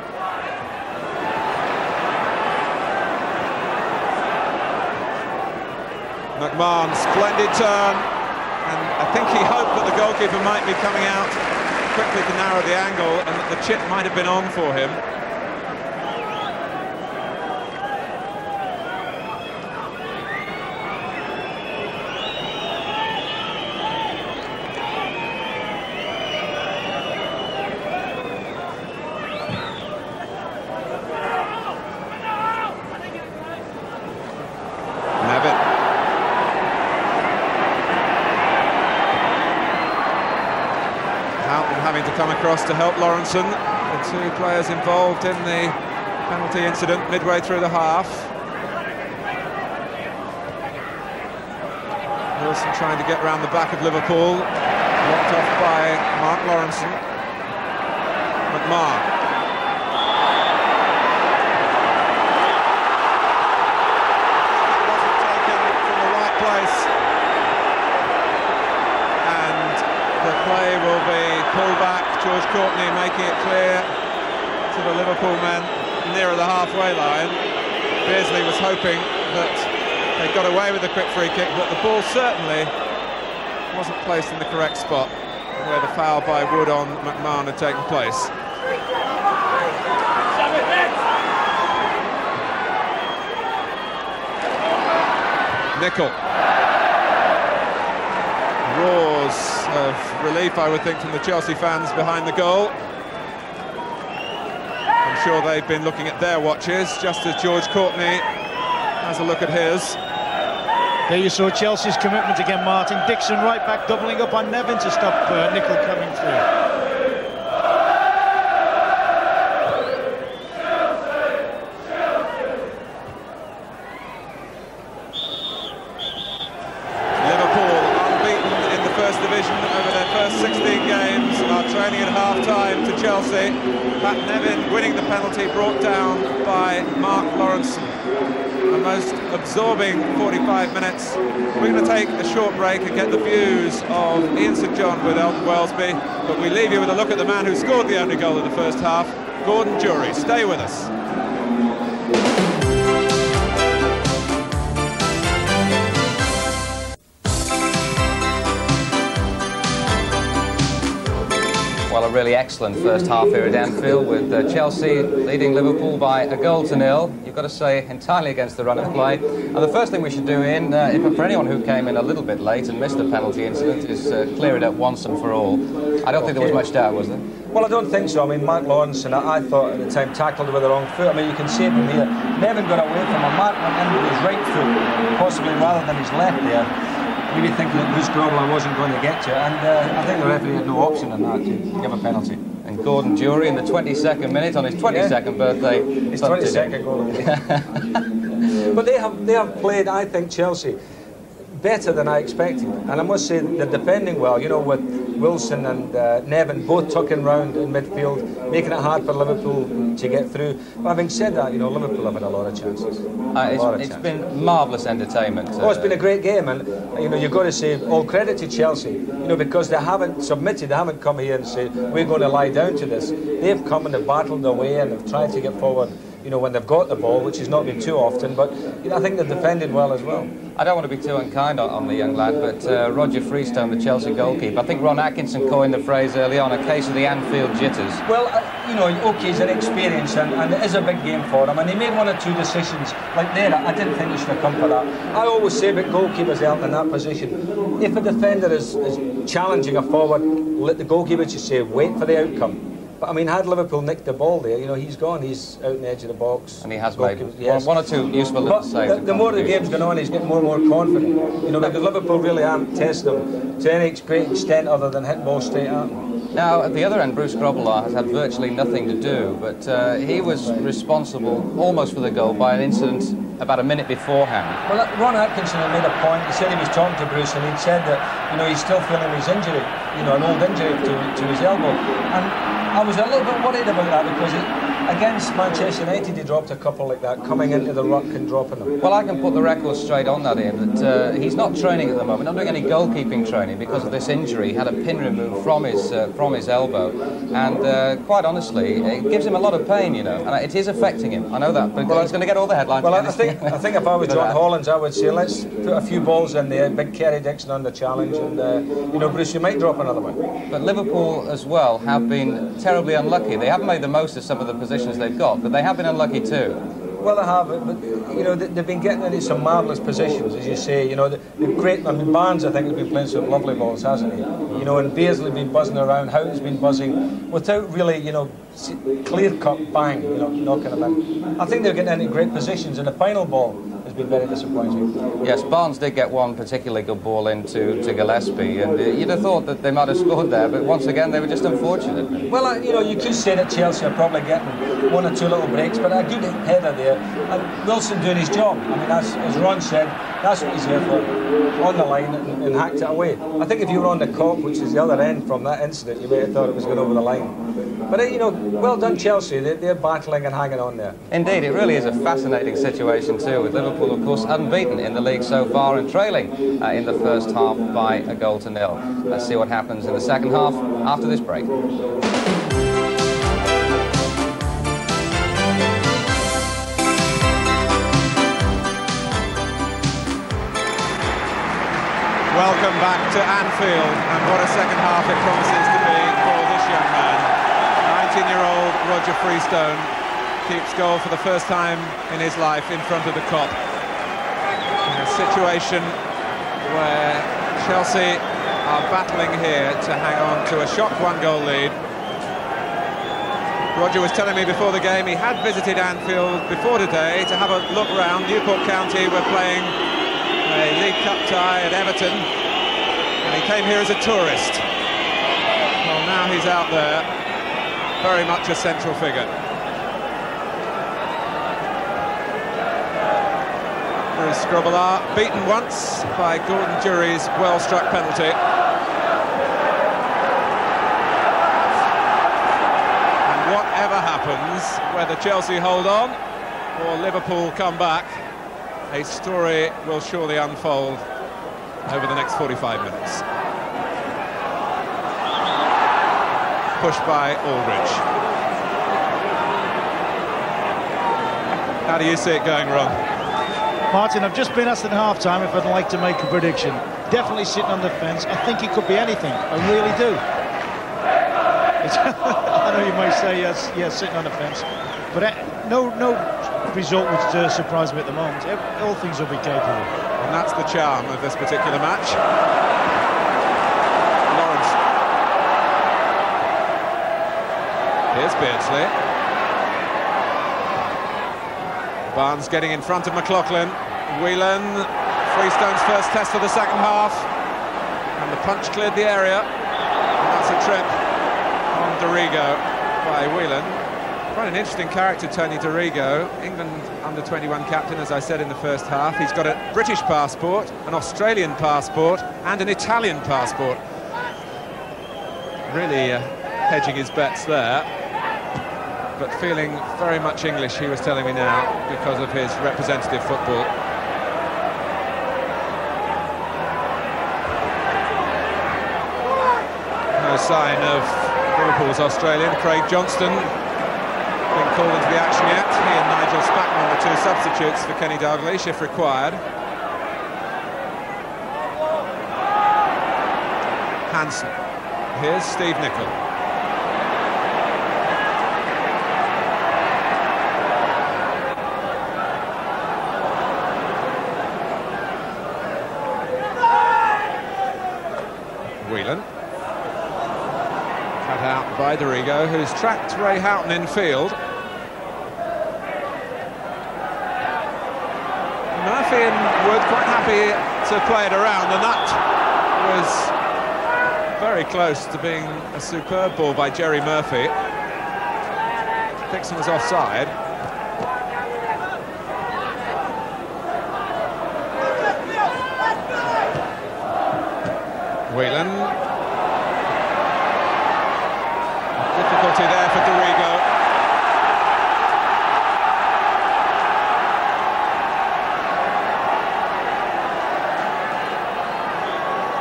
McMahon, splendid turn, and I think he hoped that the goalkeeper might be coming out quickly to narrow the angle and that the chip might have been on for him. Having to come across to help Lawrenson, the two players involved in the penalty incident midway through the half. Wilson trying to get round the back of Liverpool, blocked off by Mark Lawrenson. McMahon. Wasn't taken from the right place, and the play will be pulled back. George Courtney making it clear to the Liverpool men nearer the halfway line. Beardsley was hoping that they got away with a quick free kick, but the ball certainly wasn't placed in the correct spot where the foul by Wood on McMahon had taken place. Nicol. Roars of relief, I would think, from the Chelsea fans behind the goal. I'm sure they've been looking at their watches, just as George Courtney has a look at his. There you saw Chelsea's commitment again, Martin. Dixon right back, doubling up on Nevin to stop Nicol coming through. Liverpool unbeaten in the First Division over their first 16 games. half-time to Chelsea. Pat Nevin winning the penalty, brought down by Mark Lawrenson. The most absorbing 45 minutes. We're going to take a short break and get the views of Ian St John with Elton Wellesby, but we leave you with a look at the man who scored the only goal of the first half, Gordon Jury. Stay with us. Well, a really excellent first half here at Anfield with Chelsea leading Liverpool by 1-0. You've got to say entirely against the run of play. And the first thing we should do, Ian, for anyone who came in a little bit late and missed the penalty incident, is clear it up once and for all. I don't think there was much doubt, was there? Well, I don't think so. I mean, Mark Lawrenson, I thought at the time, tackled with the wrong foot. I mean, you can see it from here. Nevin got away from him. Mark went in with his right foot, possibly rather than his left there. Maybe thinking that Bruce Grobbelaar wasn't going to get to it, and I think the referee had no option on that to give a penalty. And Gordon Jury in the 22nd minute on his 22nd birthday. His 22nd goal of the game. But they have played, I think, Chelsea better than I expected, and I must say they're defending well. You know, with Wilson and Nevin both tucking round in midfield, making it hard for Liverpool to get through. But having said that, you know, Liverpool have had a lot of chances. It's been marvellous entertainment. Oh, it's been a great game, and you know, you've got to say all credit to Chelsea. You know, because they haven't submitted, they haven't come here and said we're going to lie down to this. They've come and they've battled their way and they've tried to get forward. You know, when they've got the ball, which has not been too often, but you know, I think they've defended well as well. I don't want to be too unkind on the young lad, but Roger Freestone, the Chelsea goalkeeper, I think Ron Atkinson coined the phrase early on, a case of the Anfield jitters. Well, you know, okay, he's an experience, and it is a big game for him, and he made one or two decisions like there. I didn't think he should have come for that. I always say about goalkeepers out in that position, if a defender is challenging a forward, let the goalkeeper just say, wait for the outcome. But I mean, had Liverpool nicked the ball there, you know, he's gone. He's out in the edge of the box. And he has made one or two useful little saves. The more the game's going on, he's getting more and more confident. You know, because Liverpool really aren't testing him to any great extent other than hitting balls straight at him. Now, at the other end, Bruce Grobbelaar has had virtually nothing to do, but he was responsible almost for the goal by an incident about a minute beforehand. Well, Ron Atkinson had made a point. He said he was talking to Bruce, and he'd said that, you know, he's still feeling his injury, you know, an old injury to his elbow. And I was a little bit worried about that because against Manchester United he dropped a couple like that, coming into the ruck and dropping them. Well, I can put the record straight on that, Ian, that he's not training at the moment, not doing any goalkeeping training because of this injury. He had a pin removed from his elbow, and quite honestly, it gives him a lot of pain, you know, and it is affecting him. I know that, but he's going to get all the headlines. Well, I think if I was John Hollands, I would say let's put a few balls in there, big Kerry Dixon on the challenge, and you know, Bruce, you might drop another one. But Liverpool as well have been terribly unlucky. They haven't made the most of some of the positions they've got, but they have been unlucky too. Well, they have, but you know, they've been getting into some marvellous positions, as you say. You know, the great. I mean, Barnes, I think, has been playing some lovely balls, hasn't he? You know, and Beardsley's been buzzing around. Houghton's been buzzing without really, you know, clear-cut bang, you know, knocking them in. I think they're getting into great positions, and the final ball has been very disappointing. Yes, Barnes did get one particularly good ball into Gillespie, and you'd have thought that they might have scored there, but once again they were just unfortunate. Well, you know, you could say that Chelsea are probably getting one or two little breaks, but a good header there, and Wilson doing his job. I mean, as Ron said, that's what he's here for, on the line and hacked it away. I think if you were on the Kop, which is the other end from that incident, you may have thought it was going over the line. But you know, well done Chelsea, they're battling and hanging on there. Indeed, it really is a fascinating situation too, with Liverpool of course unbeaten in the league so far and trailing in the first half by 1-0. Let's see what happens in the second half after this break. Welcome back to Anfield, and what a second half it promises to be for this young man. 19-year-old Roger Freestone keeps goal for the first time in his life in front of the Kop. In a situation where Chelsea are battling here to hang on to a shock one-goal lead. Roger was telling me before the game he had visited Anfield before today to have a look round. Newport County were playing a League Cup tie at Everton, and he came here as a tourist. Well, now he's out there, very much a central figure. Bruce Grobbelaar beaten once by Gordon Jury's well-struck penalty. happens, whether Chelsea hold on or Liverpool come back, a story will surely unfold over the next 45 minutes. Pushed by Aldridge. How do you see it going, Ron? Martin, I've just been asked at half-time if I'd like to make a prediction. Definitely sitting on the fence. I think it could be anything. I really do. I know you might say yes, sitting on the fence, but no result would surprise me at the moment. All things will be capable. And that's the charm of this particular match. Lawrence. Here's Beardsley. Barnes getting in front of McLaughlin. Whelan, Freestone's first test of the second half. And the punch cleared the area. And that's a trip on Dorigo by Whelan. Quite an interesting character, Tony Dorigo, England under-21 captain, as I said in the first half. He's got a British passport, an Australian passport, and an Italian passport. Really hedging his bets there. But feeling very much English, he was telling me now, because of his representative football. No sign of Liverpool's Australian, Craig Johnston, being called into the action yet. He and Nigel Spackman, the two substitutes for Kenny Dalglish, if required. Hansen. Here's Steve Nicol. Whelan. Cut out by Dorigo, who's tracked Ray Houghton in field. Murphy and Wood quite happy to play it around, and that was very close to being a superb ball by Jerry Murphy. Dixon was offside. Whelan. Difficulty there for Dorigo.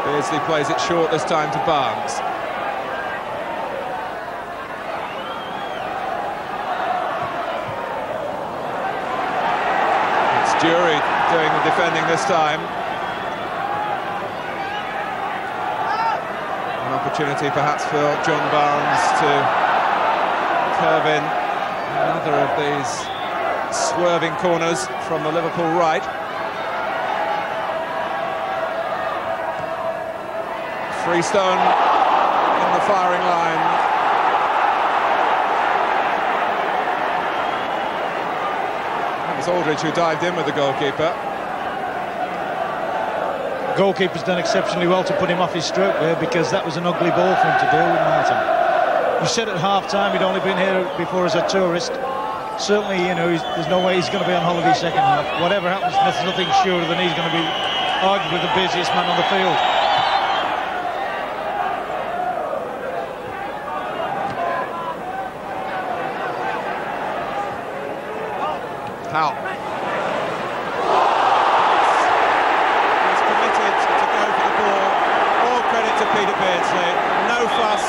Beardsley plays it short this time to Barnes. It's Jury doing the defending this time. Opportunity perhaps for John Barnes to curve in another of these swerving corners from the Liverpool right. Freestone in the firing line. That was Aldridge who dived in with the goalkeeper. Goalkeeper's done exceptionally well to put him off his stroke there, because that was an ugly ball for him to deal with, Martin. You said at half-time he'd only been here before as a tourist. Certainly, you know, there's no way he's going to be on holiday second half. Whatever happens, there's nothing surer than he's going to be arguably the busiest man on the field. How? Peter Beardsley, no fuss,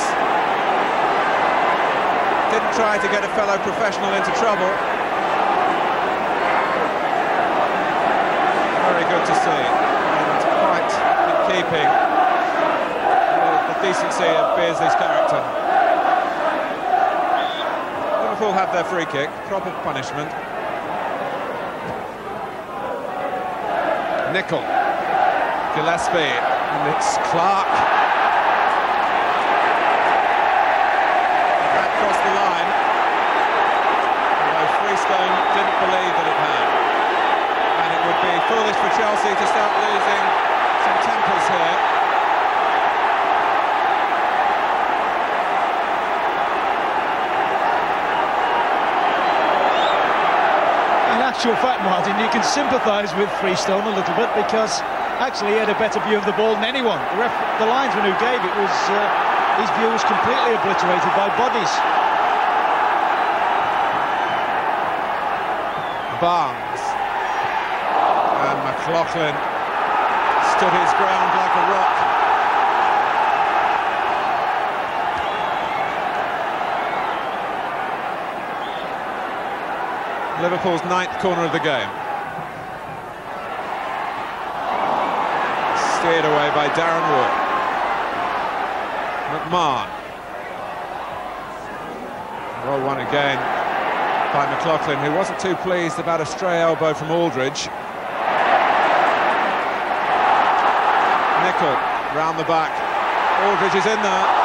didn't try to get a fellow professional into trouble. Very good to see, and quite in keeping with the decency of Beardsley's character. Liverpool have their free kick, proper punishment. Nicol, Gillespie, and it's Clark. Across the line, although Freestone didn't believe that it had. And it would be foolish for Chelsea to start losing some tempers here. In actual fact, Martin, you can sympathise with Freestone a little bit, because actually he had a better view of the ball than anyone. The linesman who gave it was... his view was completely obliterated by bodies. Barnes. And McLaughlin stood his ground like a rock. Liverpool's 9th corner of the game. Steered away by Darren Wood. McMahon. Well won again by McLaughlin, who wasn't too pleased about a stray elbow from Aldridge. Nicol round the back. Aldridge is in there.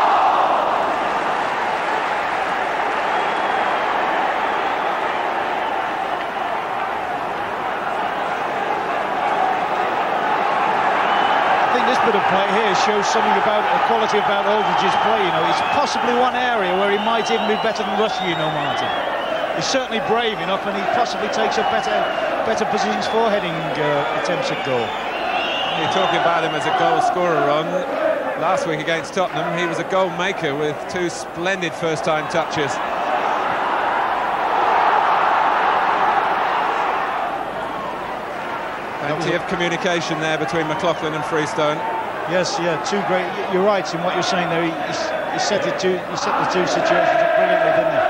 This bit of play here shows something about the quality about Aldridge's play. You know, it's possibly one area where he might even be better than Russia, you know, Martin. He's certainly brave enough, and he possibly takes up better positions for heading attempts at goal. You're talking about him as a goal scorer, Ron. Last week against Tottenham, he was a goal maker with 2 splendid first-time touches. Plenty of communication there between McLaughlin and Freestone. Yes, yeah, 2 great. You're right in what you're saying there. He set the two situations up brilliantly, didn't he?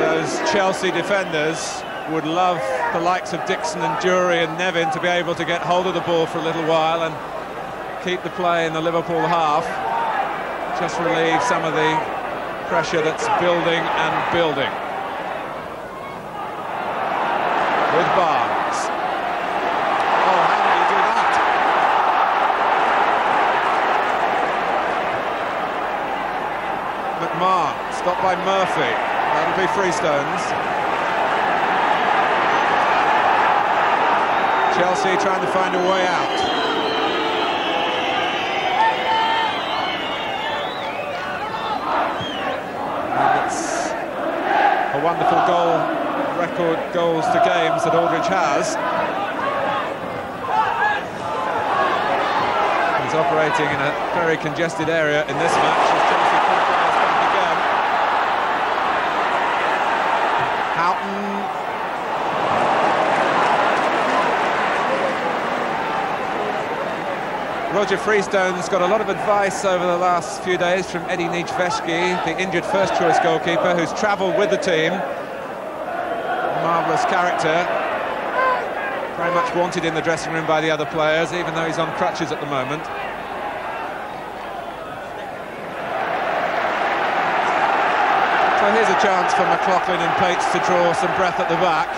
Those Chelsea defenders would love the likes of Dixon and Jury and Nevin to be able to get hold of the ball for a little while and keep the play in the Liverpool half. Just relieve some of the pressure that's building and building. With Barnes. Oh, how did he do that? McMahon, stopped by Murphy. That'll be Freestones. Chelsea trying to find a way out. A wonderful goal, record goals to games that Aldridge has. He's operating in a very congested area in this match as Chelsea qualifies back again. Houghton. Roger Freestone's got a lot of advice over the last few days from Eddie Nijveski, the injured first-choice goalkeeper, who's travelled with the team. Marvellous character. Very much wanted in the dressing room by the other players, even though he's on crutches at the moment. So here's a chance for McLaughlin and Pates to draw some breath at the back.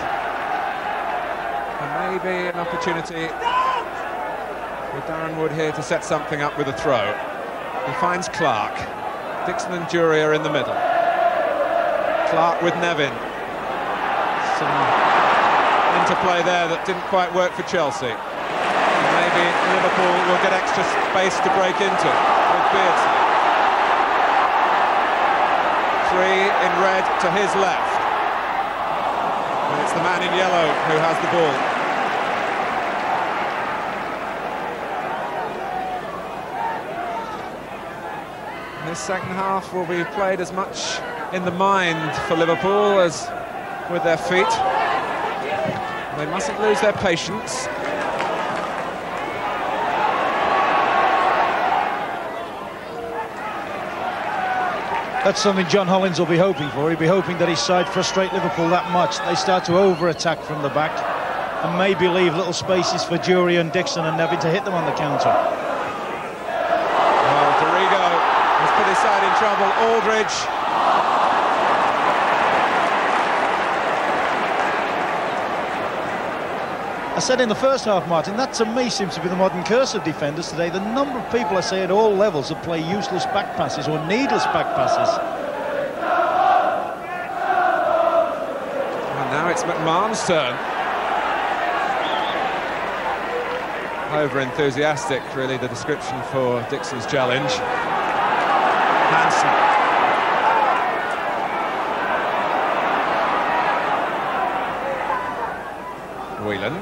And maybe an opportunity with Darren Wood here to set something up with a throw. He finds Clark. Dixon and Jury are in the middle. Clark with Nevin. Some interplay there that didn't quite work for Chelsea. And maybe Liverpool will get extra space to break into with Beardsley. 3 in red to his left. And it's the man in yellow who has the ball. This second half will be played as much in the mind for Liverpool as with their feet. They mustn't lose their patience. That's something John Hollins will be hoping for. He'll be hoping that his side frustrate Liverpool that much. They start to over-attack from the back and maybe leave little spaces for Jury and Dixon and Nevin to hit them on the counter. Well, Dorigo has put his side in trouble. Aldridge. I said in the first half, Martin, that to me seems to be the modern curse of defenders today. The number of people I say at all levels that play useless back passes or needless back passes. And now it's McMahon's turn. Over-enthusiastic, really, the description for Dixon's challenge. Hansen. Whelan.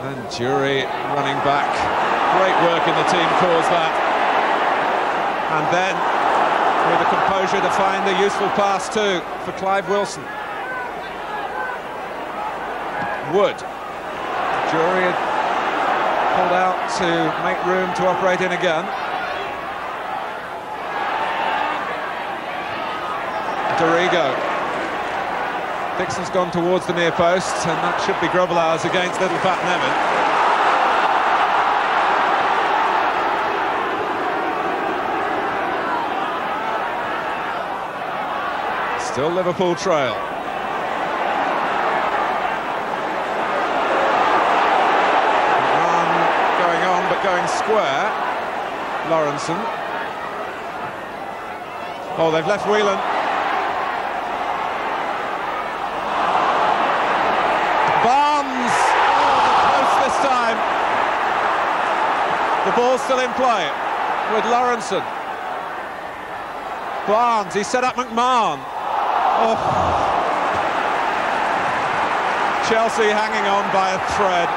And Jury running back. Great work in the team cause that. And then, with the composure to find the useful pass too for Clive Wilson. Wood. Jury had pulled out to make room to operate in again. Dorigo. Dixon's gone towards the near post, and that should be Grobbelaars against little Pat Nevin. Still Liverpool trail. Run going on, but going square. Lawrenson. Oh, they've left Whelan. Barnes! Oh, close this time. The ball's still in play with Lawrenson. Barnes, he set up McMahon. Oh. Chelsea hanging on by a thread.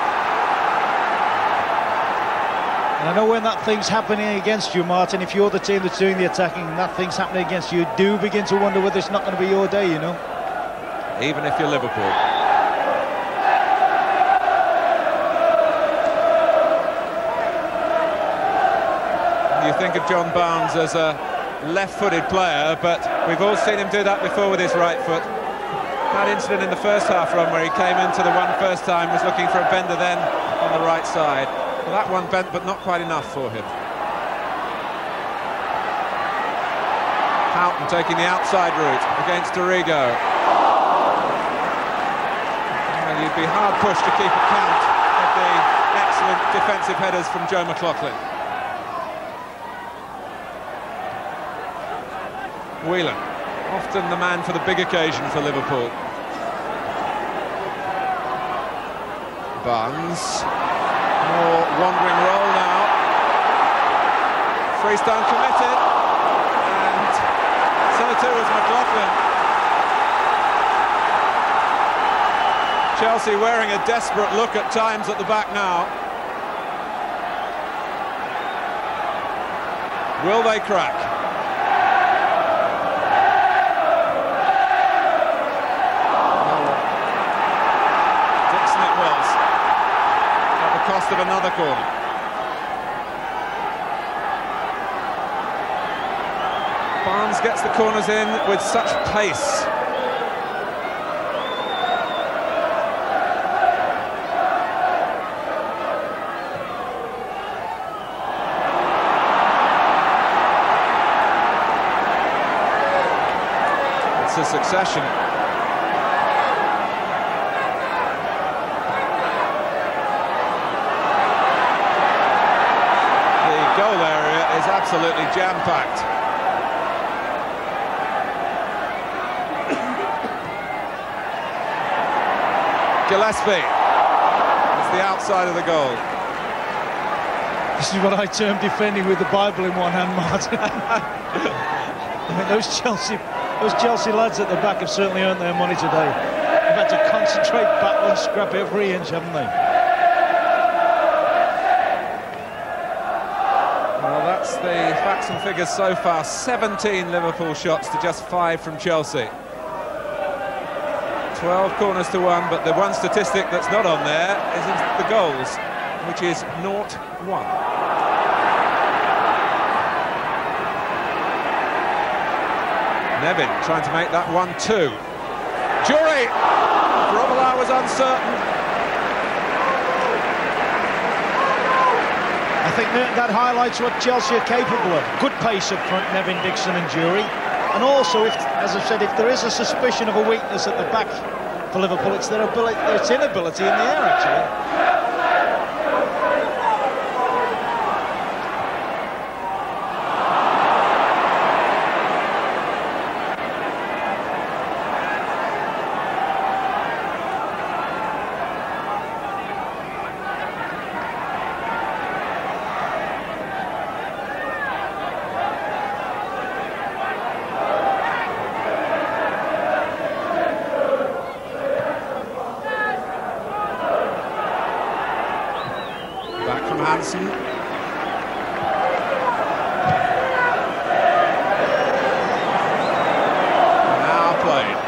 And I know when that thing's happening against you, Martin, if you're the team that's doing the attacking and that thing's happening against you, you do begin to wonder whether it's not going to be your day, you know. Even if you're Liverpool. You think of John Barnes as a left-footed player, but we've all seen him do that before with his right foot. That incident in the first half run where he came into the one first time, was looking for a bender then on the right side. Well, that one bent, but not quite enough for him. Houghton taking the outside route against Dorigo. Well, you'd be hard-pushed to keep account of the excellent defensive headers from Joe McLaughlin. Whelan, often the man for the big occasion for Liverpool. Barnes, more wandering roll now. Freestone committed, and so too was McLaughlin. Chelsea wearing a desperate look at times at the back now. Will they crack? Cost of another corner. Barnes gets the corners in with such pace. It's a succession. Goal area is absolutely jam-packed. Gillespie. It's the outside of the goal. This is what I term defending with the Bible in one hand, Martin. I mean, those Chelsea lads at the back have certainly earned their money today. They've had to concentrate, battle and scrap every inch, haven't they? The facts and figures so far: 17 Liverpool shots to just 5 from Chelsea. 12 corners to 1, but the one statistic that's not on there is the goals, which is 0-1. Nevin trying to make that 1-2. Jury! Grobbelaar was uncertain. I think that highlights what Chelsea are capable of. Good pace up front, Nevin, Dixon and Jury. And also, as I've said, if there is a suspicion of a weakness at the back for Liverpool, it's their inability in the air, actually. from Hansen. Now played.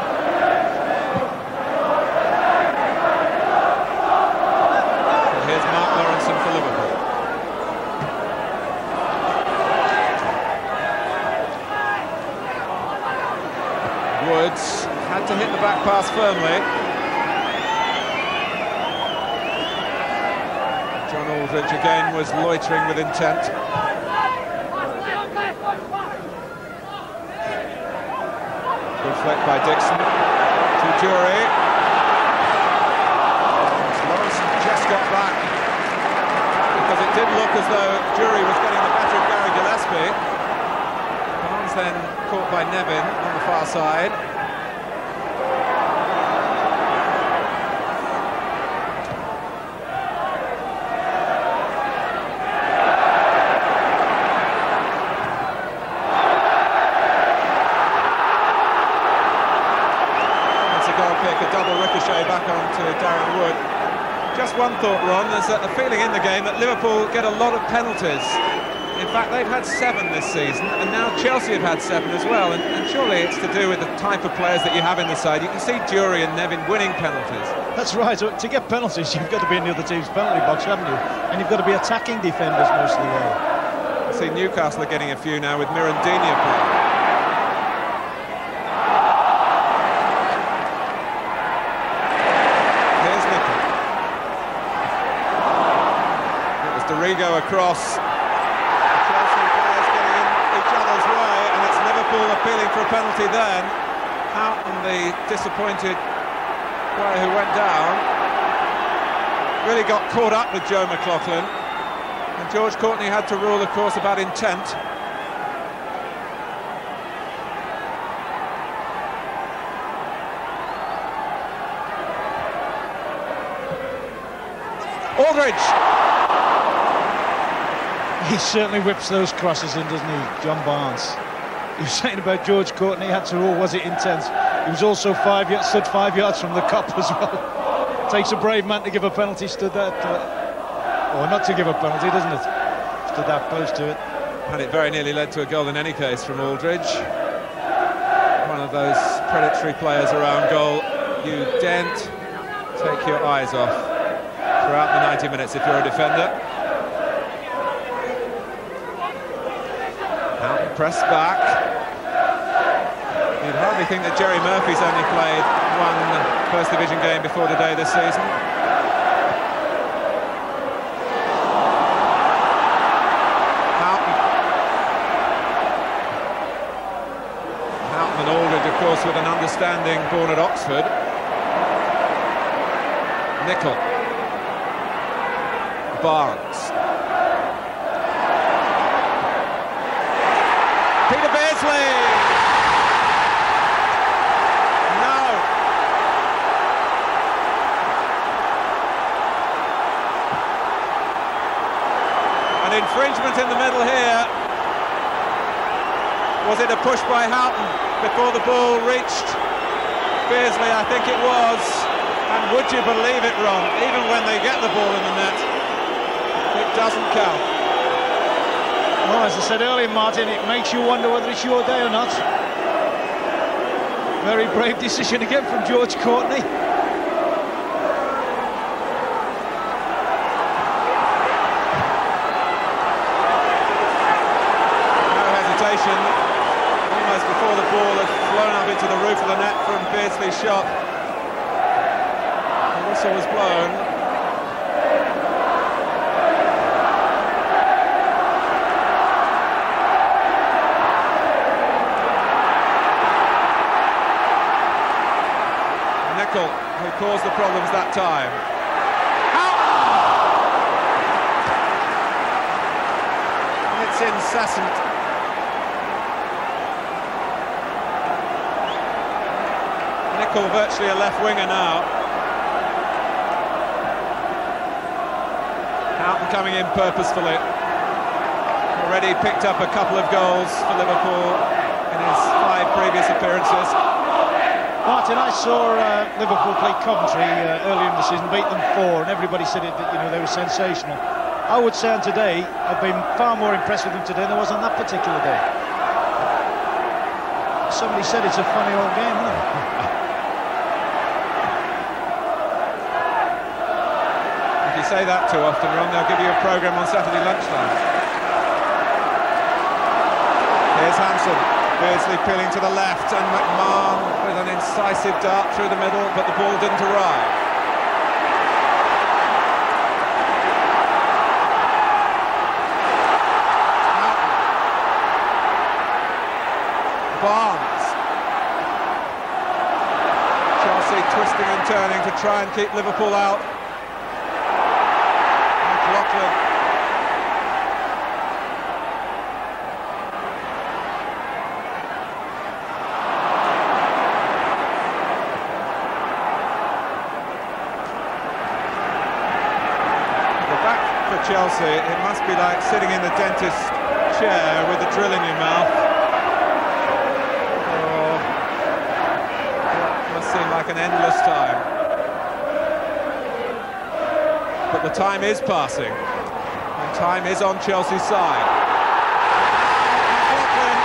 And here's Mark Lawrenson for Liverpool. Woods had to hit the back pass firmly. John Aldridge again was loitering with intent. Good flick by Dixon to Jury. Lawrenson just got back because it did look as though Jury was getting the better of Gary Gillespie. Barnes then caught by Nevin on the far side. A double ricochet back onto Darren Wood. Just one thought, Ron, there's a feeling in the game that Liverpool get a lot of penalties. In fact, they've had 7 this season, and now Chelsea have had 7 as well, and surely it's to do with the type of players that you have in the side. You can see Jury and Nevin winning penalties. That's right. So to get penalties, you've got to be in the other team's penalty box, haven't you? And you've got to be attacking defenders most of the way. I see Newcastle are getting a few now with Mirandinha playing. Go across. The Chelsea players getting in each other's way, and it's Liverpool appealing for a penalty then. Houghton, the disappointed player who went down, really got caught up with Joe McLaughlin, and George Courtney had to rule, of course, about intent. Aldridge! He certainly whips those crosses in, doesn't he, John Barnes? He was saying about George Courtney, he had to rule, was it intense? He was also stood 5 yards from the cop as well. Takes a brave man to give a penalty, stood that, or not to give a penalty, doesn't it? Stood that close to it. And it very nearly led to a goal in any case from Aldridge. One of those predatory players around goal you daren't take your eyes off throughout the 90 minutes if you're a defender. Houghton pressed back. You'd hardly think that Jerry Murphy's only played one First Division game before the day this season. Houghton and Aldridge, of course, with an understanding born at Oxford. Nicol. Barnes. Peter Beardsley! No! An infringement in the middle here. Was it a push by Houghton before the ball reached Beardsley? I think it was. And would you believe it, Ron, even when they get the ball in the net, it doesn't count. Well, as I said earlier, Martin, it makes you wonder whether it's your day or not. Very brave decision again from George Courtney. No hesitation. Almost before the ball had flown up into the roof of the net from Beardsley's shot. The whistle was blown. Who caused the problems that time. It's incessant. Nicol virtually a left winger now. Houghton coming in purposefully. Already picked up a couple of goals for Liverpool in his 5 previous appearances. Martin, I saw Liverpool play Coventry earlier in the season, beat them 4, and everybody said they were sensational. I would say on today, I've been far more impressed with him today than I was on that particular day. Somebody said it's a funny old game, isn't it? If you say that too often, Ron, they'll give you a programme on Saturday lunchtime. Here's Hampson. Beardsley peeling to the left, and McMahon with an incisive dart through the middle, but the ball didn't arrive. Barnes. Chelsea twisting and turning to try and keep Liverpool out. McLaughlin. The back for Chelsea, it must be like sitting in the dentist's chair with a drill in your mouth. Seem like an endless time, but the time is passing and time is on Chelsea's side. McLaughlin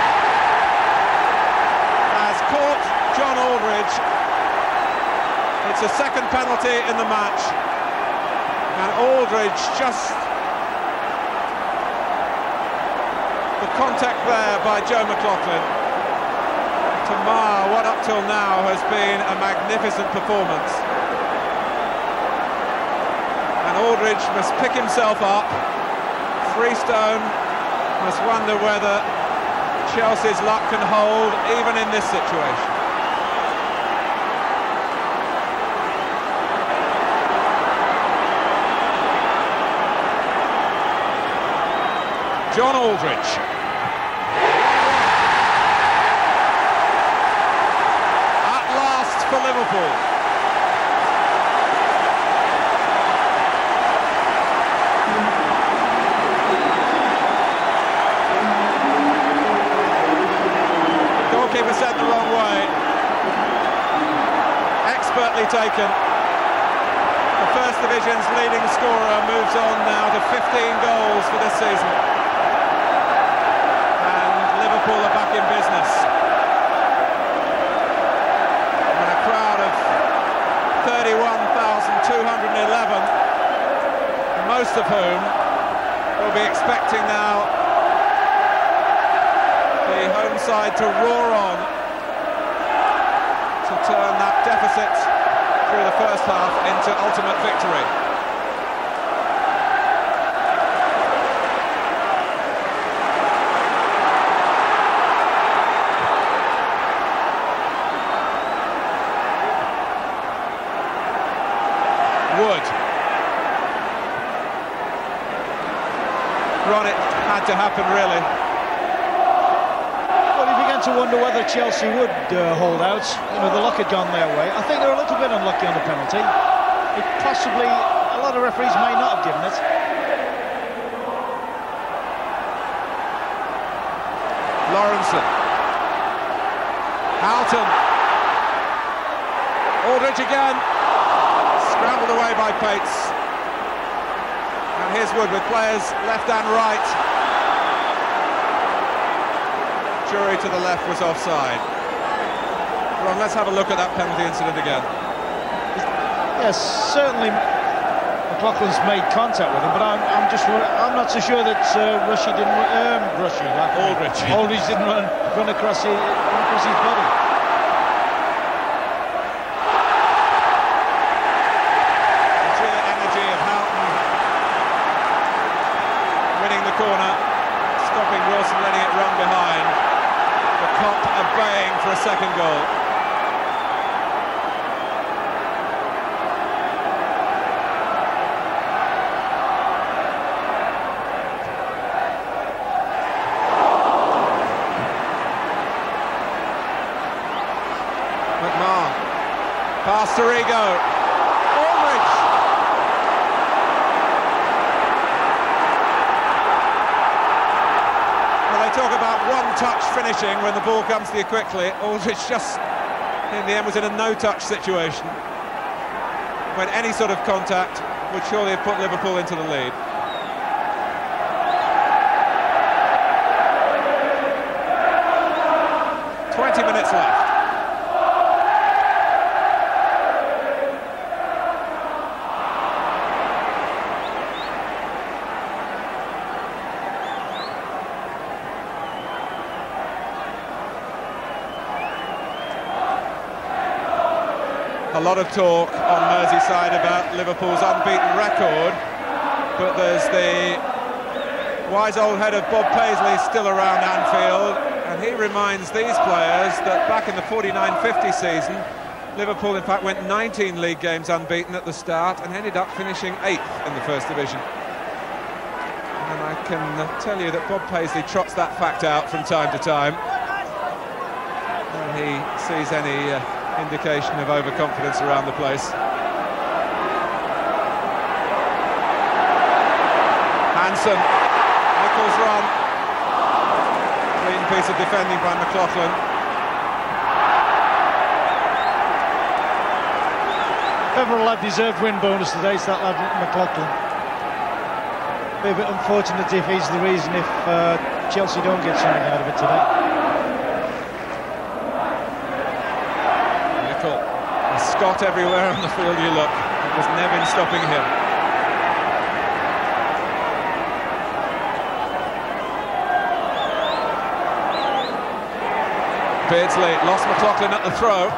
has caught John Aldridge. It's a second penalty in the match, and Aldridge just the contact there by Joe McLaughlin to mar what up till now has been a magnificent performance. And Aldridge must pick himself up. Freestone must wonder whether Chelsea's luck can hold even in this situation. John Aldridge. For Liverpool. Goalkeeper sent the wrong way. Expertly taken. The First Division's leading scorer moves on now to 15 goals for this season. And Liverpool are back in business. 31,211, most of whom will be expecting now the home side to roar on to turn that deficit through the first half into ultimate victory. Wood. Ron, it had to happen, really. Well, you began to wonder whether Chelsea would hold out. You know, the luck had gone their way. I think they're a little bit unlucky on the penalty. It possibly, a lot of referees may not have given it. Lawrenson. Houghton. Aldridge again. Scrambled away by Pates. And here's Wood with players left and right. Jury to the left was offside. Ron, let's have a look at that penalty incident again. Yes, certainly McLaughlin's made contact with him, but I'm not so sure that Aldridge didn't run across his body. Corner, stopping Wilson, letting it run behind. The Kop are baying for a second goal. McMahon, pass to Rigo. Aldridge. Talk about one-touch finishing when the ball comes to you quickly. Aldridge just, in the end, was in a no-touch situation when any sort of contact would surely have put Liverpool into the lead. minutes left. A lot of talk on Merseyside about Liverpool's unbeaten record, but there's the wise old head of Bob Paisley still around Anfield, and he reminds these players that back in the 49-50 season, Liverpool in fact went 19 league games unbeaten at the start and ended up finishing 8th in the First Division. And I can tell you that Bob Paisley trots that fact out from time to time when he sees any indication of overconfidence around the place. Hansen, Nichols run. Clean piece of defending by McLaughlin. Whoever lad deserved win bonus today, it's that lad McLaughlin. Be a bit unfortunate if he's the reason if Chelsea don't get something out of it today. Scott everywhere on the field you look. It was Nevin stopping him. Beardsley lost McLaughlin at the throw.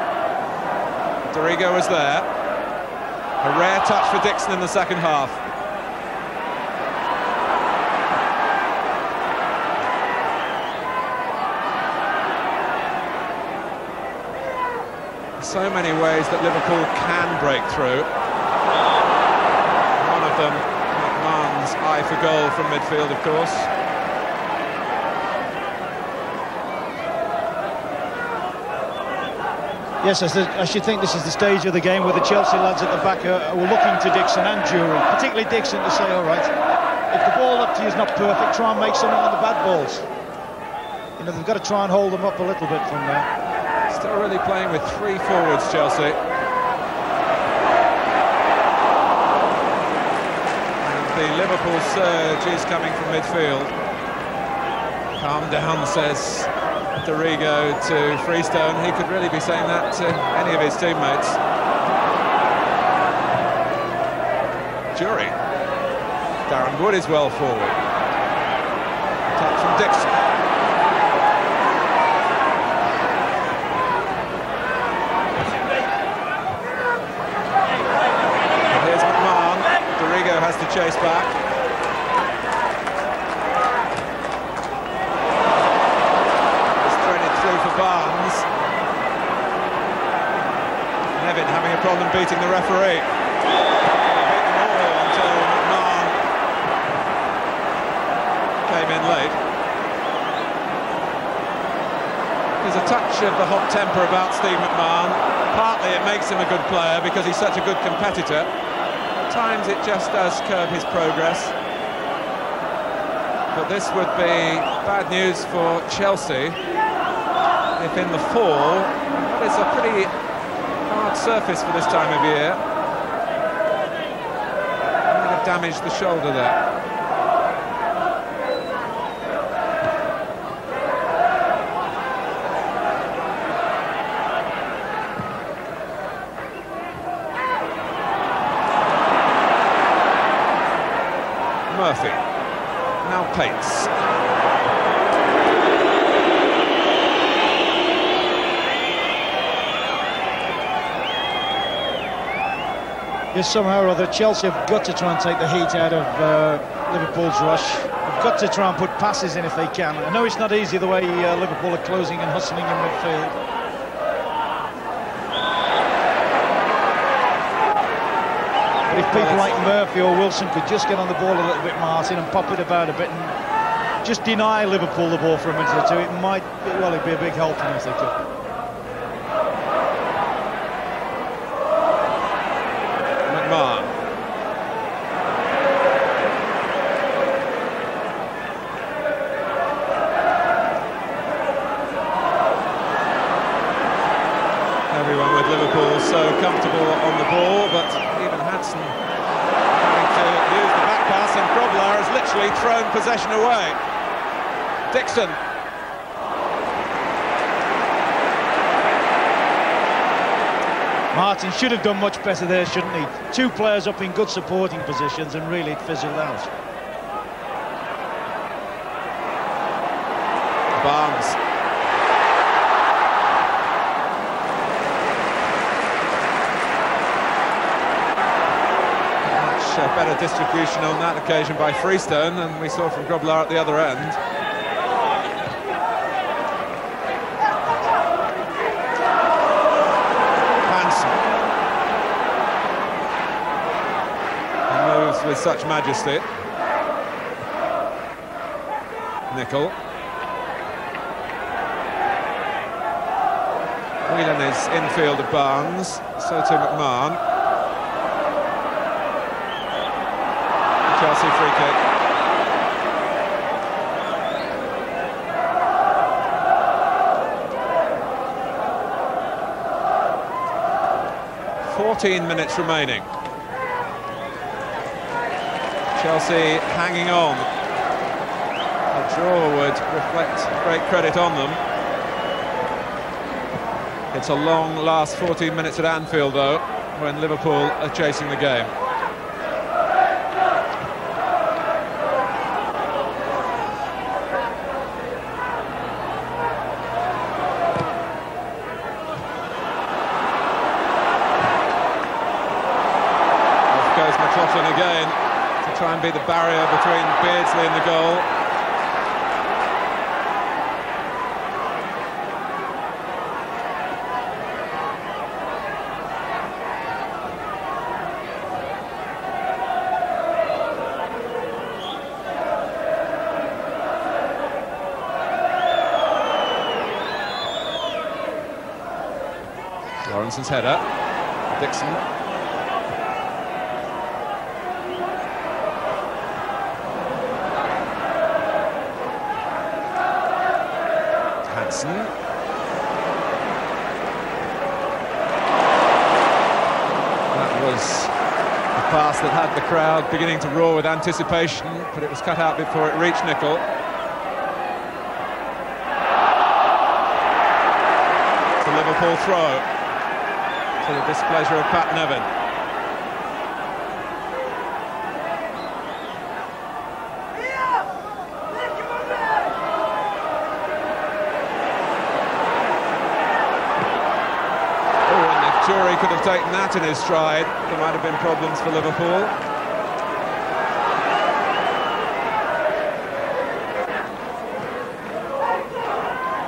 Dorigo was there. A rare touch for Dixon in the second half. So many ways that Liverpool can break through. One of them, McMahon's eye for goal from midfield, of course. Yes, I should think this is the stage of the game where the Chelsea lads at the back are looking to Dixon and Jury, particularly Dixon, to say, all right, if the ball up to you is not perfect, try and make something on the bad balls. You know, they've got to try and hold them up a little bit from there. Still really playing with 3 forwards, Chelsea. And the Liverpool surge is coming from midfield. Calm down, says Dorigo to Freestone. He could really be saying that to any of his teammates. Jury. Darren Wood is well forward. Touch from Dixon. Has to chase back. It's threaded through for Barnes. Nevin having a problem beating the referee. Beat them all until McMahon came in late. There's a touch of the hot temper about Steve McMahon. Partly it makes him a good player because he's such a good competitor. At times it just does curb his progress. But this would be bad news for Chelsea if in the fall, that is a pretty hard surface for this time of year, might have damaged the shoulder there. Murphy, now Pates. Yes, somehow or other, Chelsea have got to try and take the heat out of Liverpool's rush. They've got to try and put passes in if they can. I know it's not easy the way Liverpool are closing and hustling in midfield. But if people like Murphy or Wilson could just get on the ball a little bit, Martin, and pop it about a bit and just deny Liverpool the ball for a minute or two, it might, well, it'd be a big help for them if they could. Everyone with Liverpool so comfortable on the ball, but even Hansen trying to use the back pass, and Grobbelaar has literally thrown possession away. Dixon. Martin should have done much better there, shouldn't he? Two players up in good supporting positions, and really it fizzled out. Barnes. Much better distribution on that occasion by Freestone than we saw from Grobbelaar at the other end. With such majesty. Nicol. Whelan is infield of Barnes, so to McMahon. Chelsea free kick. "14 minutes remaining. Chelsea hanging on. A draw would reflect great credit on them. It's a long last 14 minutes at Anfield, though, when Liverpool are chasing the game. Off goes McLaughlin again. Try and be the barrier between Beardsley and the goal. Lawrenson's header. Dixon. That was a pass that had the crowd beginning to roar with anticipation, but it was cut out before it reached Nicol. It's a Liverpool throw to the displeasure of Pat Nevin. Jury could have taken that in his stride. There might have been problems for Liverpool.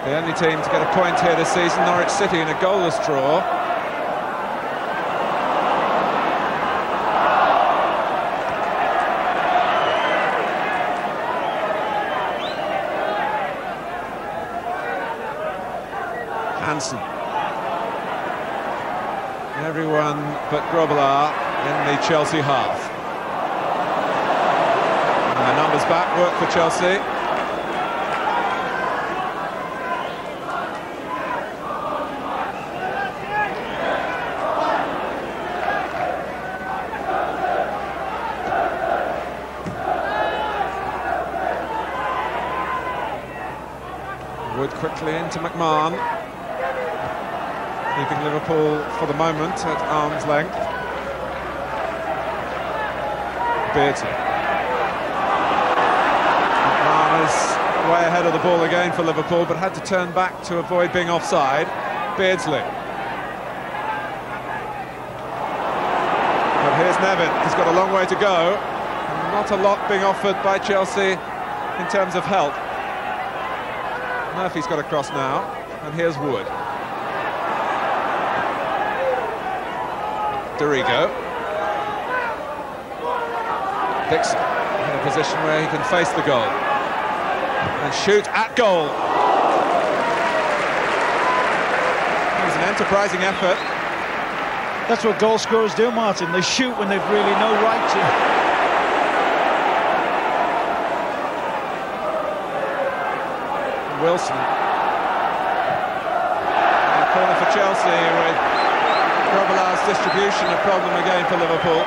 The only team to get a point here this season, Norwich City, in a goalless draw. Hansen. Everyone but Grobbelaar in the Chelsea half. And the numbers back work for Chelsea. Wood quickly into McMahon. Keeping Liverpool, for the moment, at arm's length. Beardsley. McMahon is way ahead of the ball again for Liverpool, but had to turn back to avoid being offside. Beardsley. But here's Nevin. He's got a long way to go. Not a lot being offered by Chelsea in terms of help. Murphy's got a cross now, and here's Wood. Dorigo. Dixon in a position where he can face the goal and shoot at goal. It was an enterprising effort. That's what goal scorers do, Martin. They shoot when they've really no right to. Wilson. And a corner for Chelsea with Grobbelaar's distribution a problem again for Liverpool.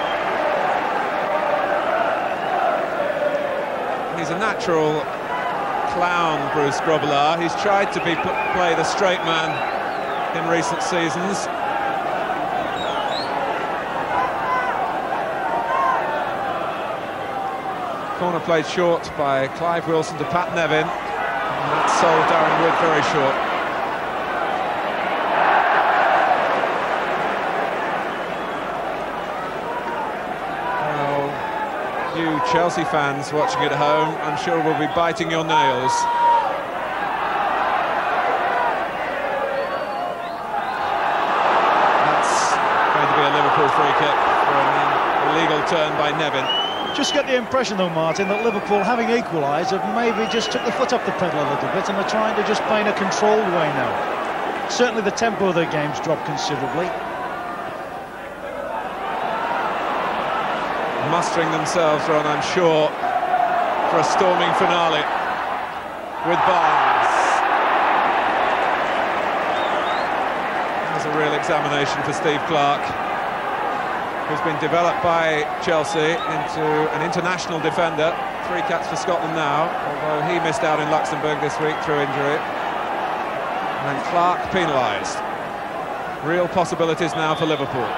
He's a natural clown, Bruce Grobbelaar. He's tried to play the straight man in recent seasons. Corner played short by Clive Wilson to Pat Nevin. And that sold Darren Wood very short. Well, you Chelsea fans watching at home, I'm sure will be biting your nails. That's going to be a Liverpool free kick for an illegal turn by Nevin. Just get the impression, though, Martin, that Liverpool, having equalised, have maybe just took the foot off the pedal a little bit and are trying to just play in a controlled way now. Certainly the tempo of their game's dropped considerably. Mustering themselves, Ron, I'm sure, for a storming finale with Barnes. There's a real examination for Steve Clarke, who's been developed by Chelsea into an international defender. 3 caps for Scotland now, although he missed out in Luxembourg this week through injury. And Clarke penalised. Real possibilities now for Liverpool.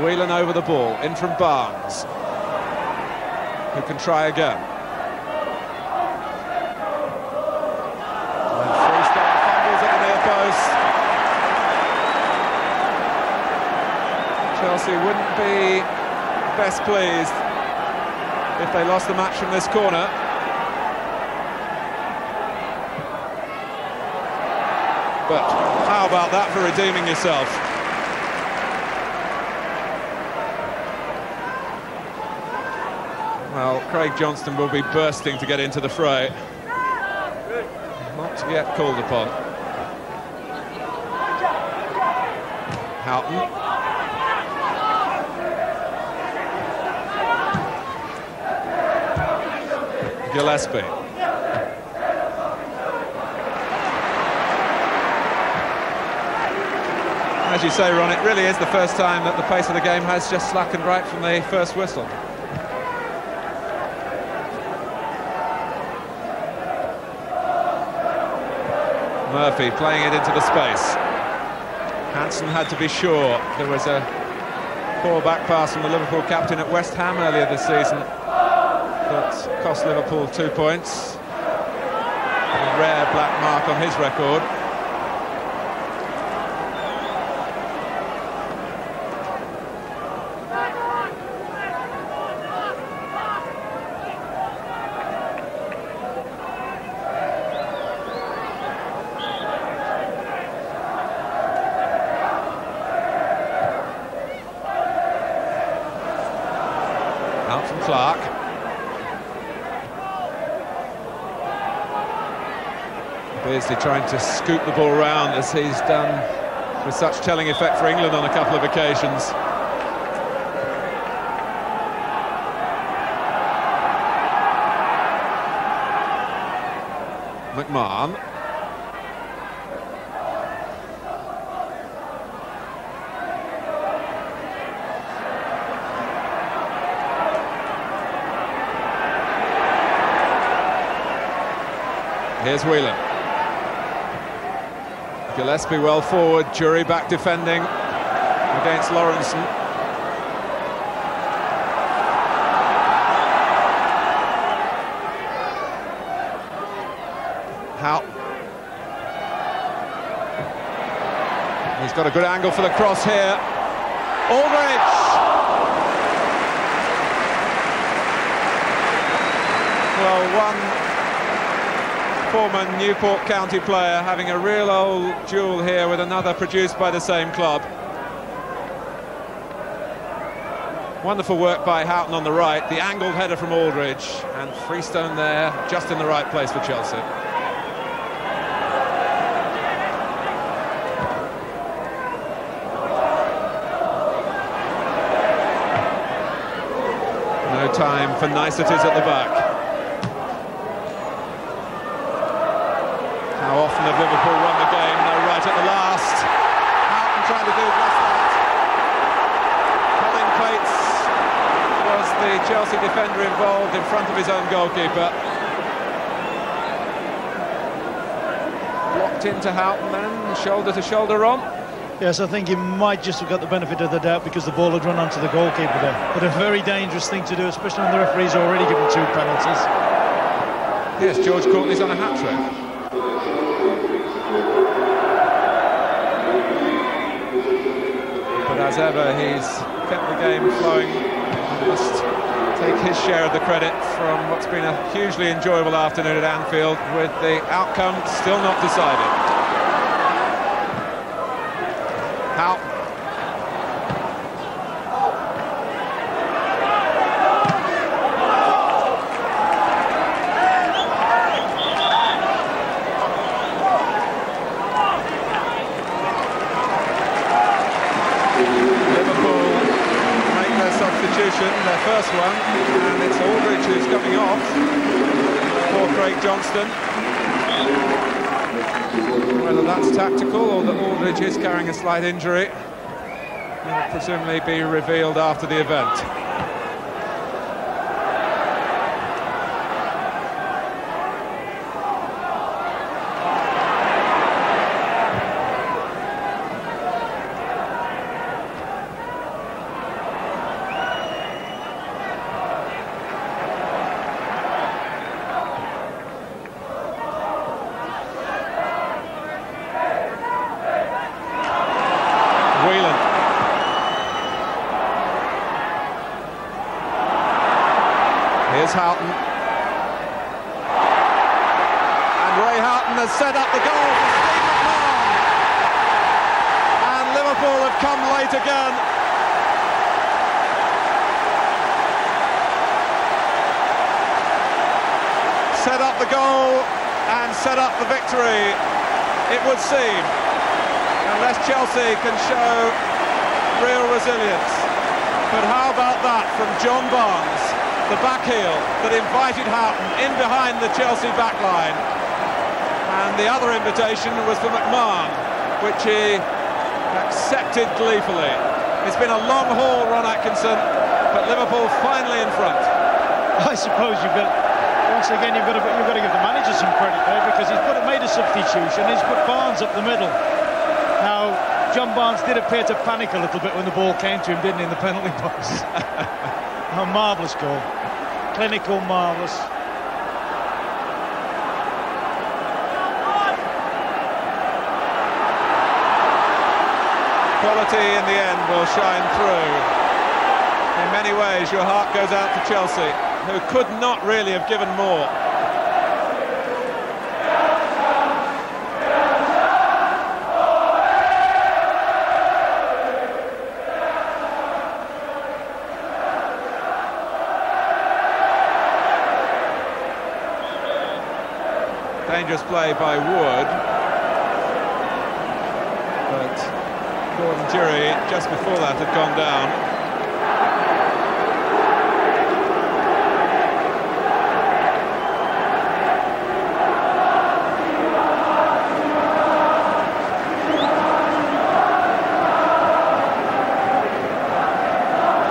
Whelan over the ball, in from Barnes, who can try again. And Freestone fumbles at the near post. Chelsea wouldn't be best pleased if they lost the match from this corner. But how about that for redeeming yourself? Well, Craig Johnston will be bursting to get into the fray. Not yet called upon. Houghton. Gillespie. As you say, Ron, it really is the first time that the pace of the game has just slackened right from the first whistle. Murphy playing it into the space. Hansen had to be sure. There was a poor back pass from the Liverpool captain at West Ham earlier this season that cost Liverpool 2 points. A rare black mark on his record. Out from Clarke. Beardsley trying to scoop the ball round, as he's done with such telling effect for England on a couple of occasions. McMahon. Here's Whelan. Gillespie well forward, Jury back defending against Lawrenson. Houghton. He's got a good angle for the cross here. Aldridge! Well, one former Newport County player having a real old duel here with another produced by the same club. Wonderful work by Houghton on the right, the angled header from Aldridge, and Freestone there, just in the right place for Chelsea. No time for niceties at the back. How often have Liverpool won the game? They're right at the last. Houghton trying to do just that. Colin Pates was the Chelsea defender involved in front of his own goalkeeper. Blocked into Houghton then, shoulder to shoulder on. Yes, I think he might just have got the benefit of the doubt because the ball had run onto the goalkeeper there. But a very dangerous thing to do, especially when the referee's already given 2 penalties. Yes, George Courtney's on a hat-trick. But as ever, he's kept the game flowing. He must take his share of the credit from what's been a hugely enjoyable afternoon at Anfield, with the outcome still not decided. How? Their first one, and it's Aldridge who's coming off for Craig Johnston. Whether that's tactical or that Aldridge is carrying a slight injury will presumably be revealed after the event. Here's Houghton. And Ray Houghton has set up the goal for Steve McMahon. And Liverpool have come late again. Set up the goal and set up the victory, it would seem. Unless Chelsea can show real resilience. But how about that from John Barnes? The back heel that invited Houghton in behind the Chelsea backline. And the other invitation was for McMahon, which he accepted gleefully. It's been a long haul, Ron Atkinson, but Liverpool finally in front. I suppose once again you've got to give the manager some credit there, because made a substitution. He's put Barnes up the middle. Now, John Barnes did appear to panic a little bit when the ball came to him, didn't he, in the penalty box? A marvellous goal. Clinical, marvellous. Quality in the end will shine through. In many ways, your heart goes out to Chelsea, who could not really have given more. Dangerous play by Wood, but Gordon Jury just before that had gone down.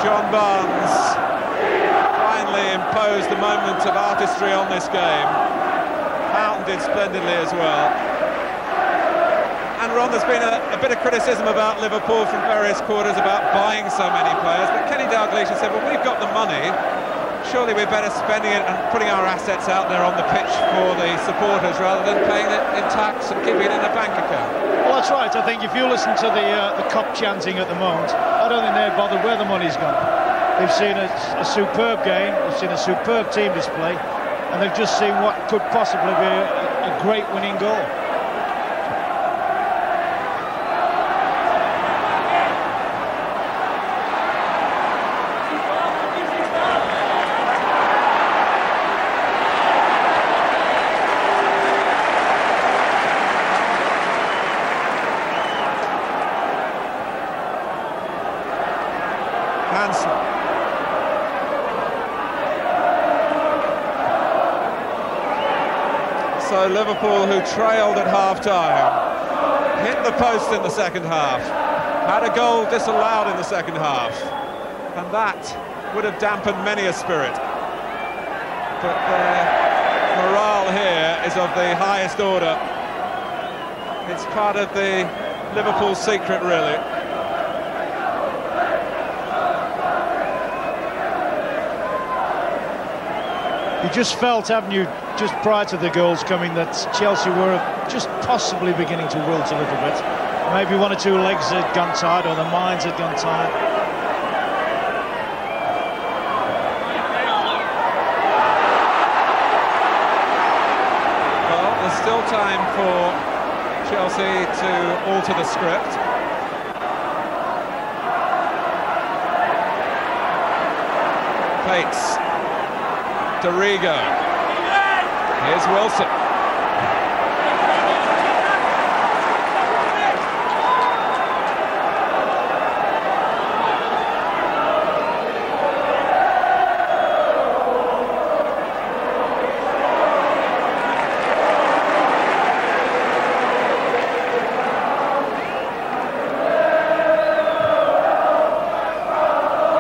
John Barnes finally imposed the moment of artistry on this game. Houghton did splendidly as well. And Ron, there's been a bit of criticism about Liverpool from various quarters about buying so many players, but Kenny Dalglish has said, well, we've got the money, surely we're better spending it and putting our assets out there on the pitch for the supporters rather than paying it in tax and keeping it in a bank account. Well, that's right. I think if you listen to the cop chanting at the moment, I don't think they're bothered where the money's gone. They've seen a superb game, they've seen a superb team display, and they've just seen what could possibly be a great winning goal. So Liverpool, who trailed at half-time, hit the post in the second half, had a goal disallowed in the second half, and that would have dampened many a spirit. But their morale here is of the highest order. It's part of the Liverpool's secret, really. You just felt, haven't you, just prior to the goals coming, that Chelsea were just possibly beginning to wilt a little bit. Maybe one or two legs had gone tired, or the minds had gone tired. Well, there's still time for Chelsea to alter the script. Pates. Dorigo. Here's Wilson.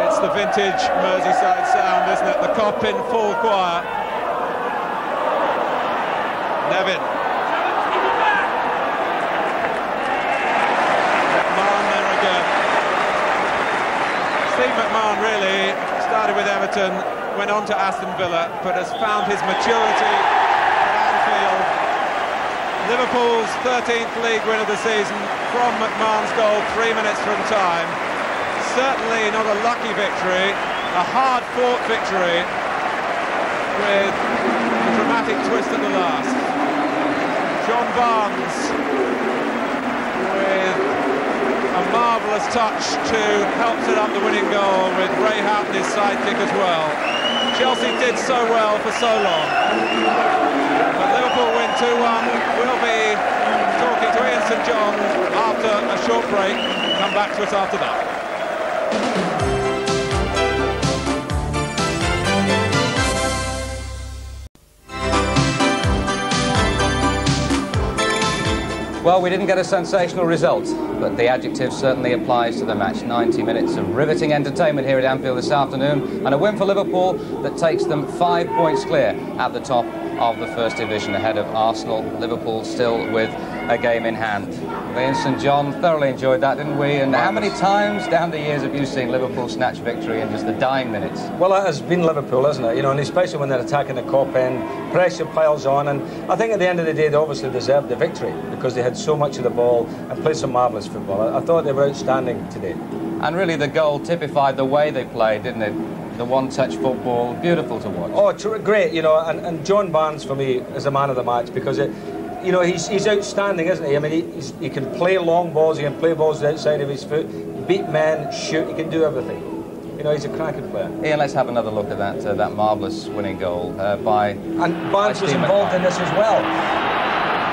It's the vintage Merseyside sound, isn't it? The Kop in full choir. Nevin. McMahon there again. Steve McMahon really started with Everton, went on to Aston Villa, but has found his maturity at Anfield. Liverpool's 13th league win of the season from McMahon's goal 3 minutes from time. Certainly not a lucky victory, a hard-fought victory with a dramatic twist at the last. John Barnes with a marvellous touch to help set up the winning goal, with Ray Houghton, his sidekick, as well. Chelsea did so well for so long. But Liverpool win 2-1. We'll be talking to Ian St John after a short break. Come back to us after that. Well, we didn't get a sensational result, but the adjective certainly applies to the match. 90 minutes of riveting entertainment here at Anfield this afternoon, and a win for Liverpool that takes them 5 points clear at the top of the First Division, ahead of Arsenal. Liverpool still with a game in hand. We in St John thoroughly enjoyed that, didn't we? And how many times down the years have you seen Liverpool snatch victory in just the dying minutes? Well, it has been Liverpool, isn't it? You know, and especially when they're attacking the Kop end, pressure piles on, and I think at the end of the day they obviously deserved the victory because they had so much of the ball and played some marvellous football. I thought they were outstanding today. And really the goal typified the way they played, didn't it? The one-touch football, beautiful to watch. Oh, great, you know, and John Barnes for me is the man of the match because you know, he's outstanding, isn't he? I mean, he can play long balls, he can play balls outside of his foot, beat men, shoot, he can do everything. You know, he's a cracking player. Ian, let's have another look at that marvellous winning goal by... And Barnes was involved in this as well.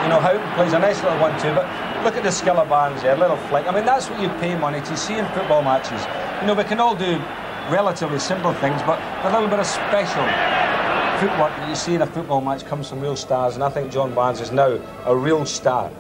You know, Houghton plays a nice little one too, but look at the skill of Barnes there, a little flick. I mean, that's what you pay money to see in football matches. You know, we can all do relatively simple things, but a little bit of special footwork that you see in a football match comes from real stars, and I think John Barnes is now a real star.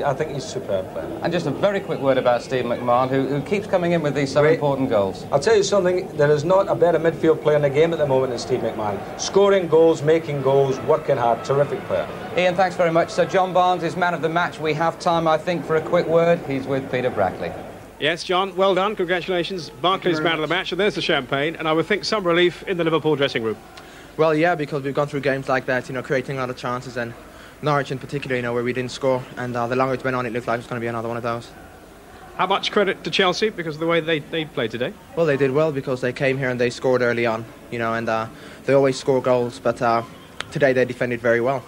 I think he's a superb player. And just a very quick word about Steve McMahon, who keeps coming in with these so important goals. I'll tell you something, there is not a better midfield player in the game at the moment than Steve McMahon. Scoring goals, making goals, working hard, terrific player. Ian, thanks very much. So John Barnes is man of the match. We have time, I think, for a quick word. He's with Peter Brackley. Yes, John, well done, congratulations. Barkley's man of the match, and there's the champagne, and I would think some relief in the Liverpool dressing room. Well, yeah, because we've gone through games like that, you know, creating a lot of chances, and Norwich in particular, you know, where we didn't score, and the longer it went on, it looked like it was going to be another one of those. How much credit to Chelsea because of the way they played today? Well, they did well because they came here and they scored early on, you know, and they always score goals, but today they defended very well.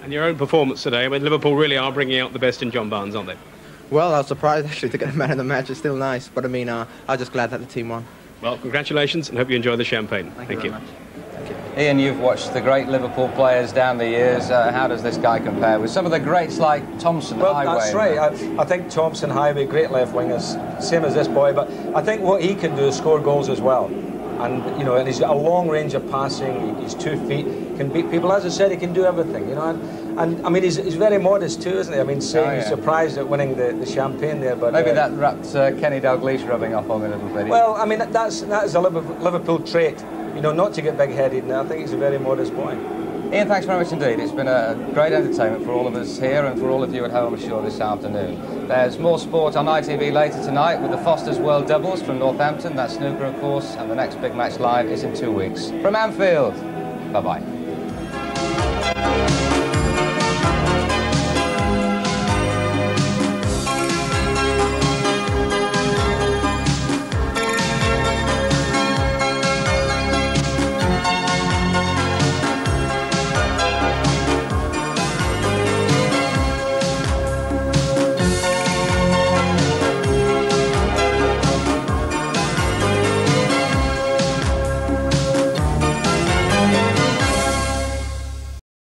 And your own performance today, I mean, Liverpool really are bringing out the best in John Barnes, aren't they? Well, I was surprised actually to get a man of the match. It's still nice, but I mean, I'm just glad that the team won. Well, congratulations, and hope you enjoy the champagne. Thank you. Ian, you've watched the great Liverpool players down the years. How does this guy compare with some of the greats like Thompson, well, Highway? That's right. I think Thompson, Highway, great left wingers, same as this boy, but I think what he can do is score goals as well. And, you know, and he's got a long range of passing, he's 2 feet, can beat people. As I said, he can do everything, you know. And I mean, he's very modest too, isn't he? I mean, he's surprised at winning the champagne there, but... Maybe that wrapped Kenny Dalglish rubbing off on him a little bit. Well, I mean, that is a Liverpool trait, you know, not to get big-headed, and I think he's a very modest boy. Ian, thanks very much indeed. It's been a great entertainment for all of us here and for all of you at home, I'm sure, this afternoon. There's more sport on ITV later tonight with the Fosters World Doubles from Northampton. That's snooker, of course, and the next big match live is in 2 weeks. From Anfield, bye-bye.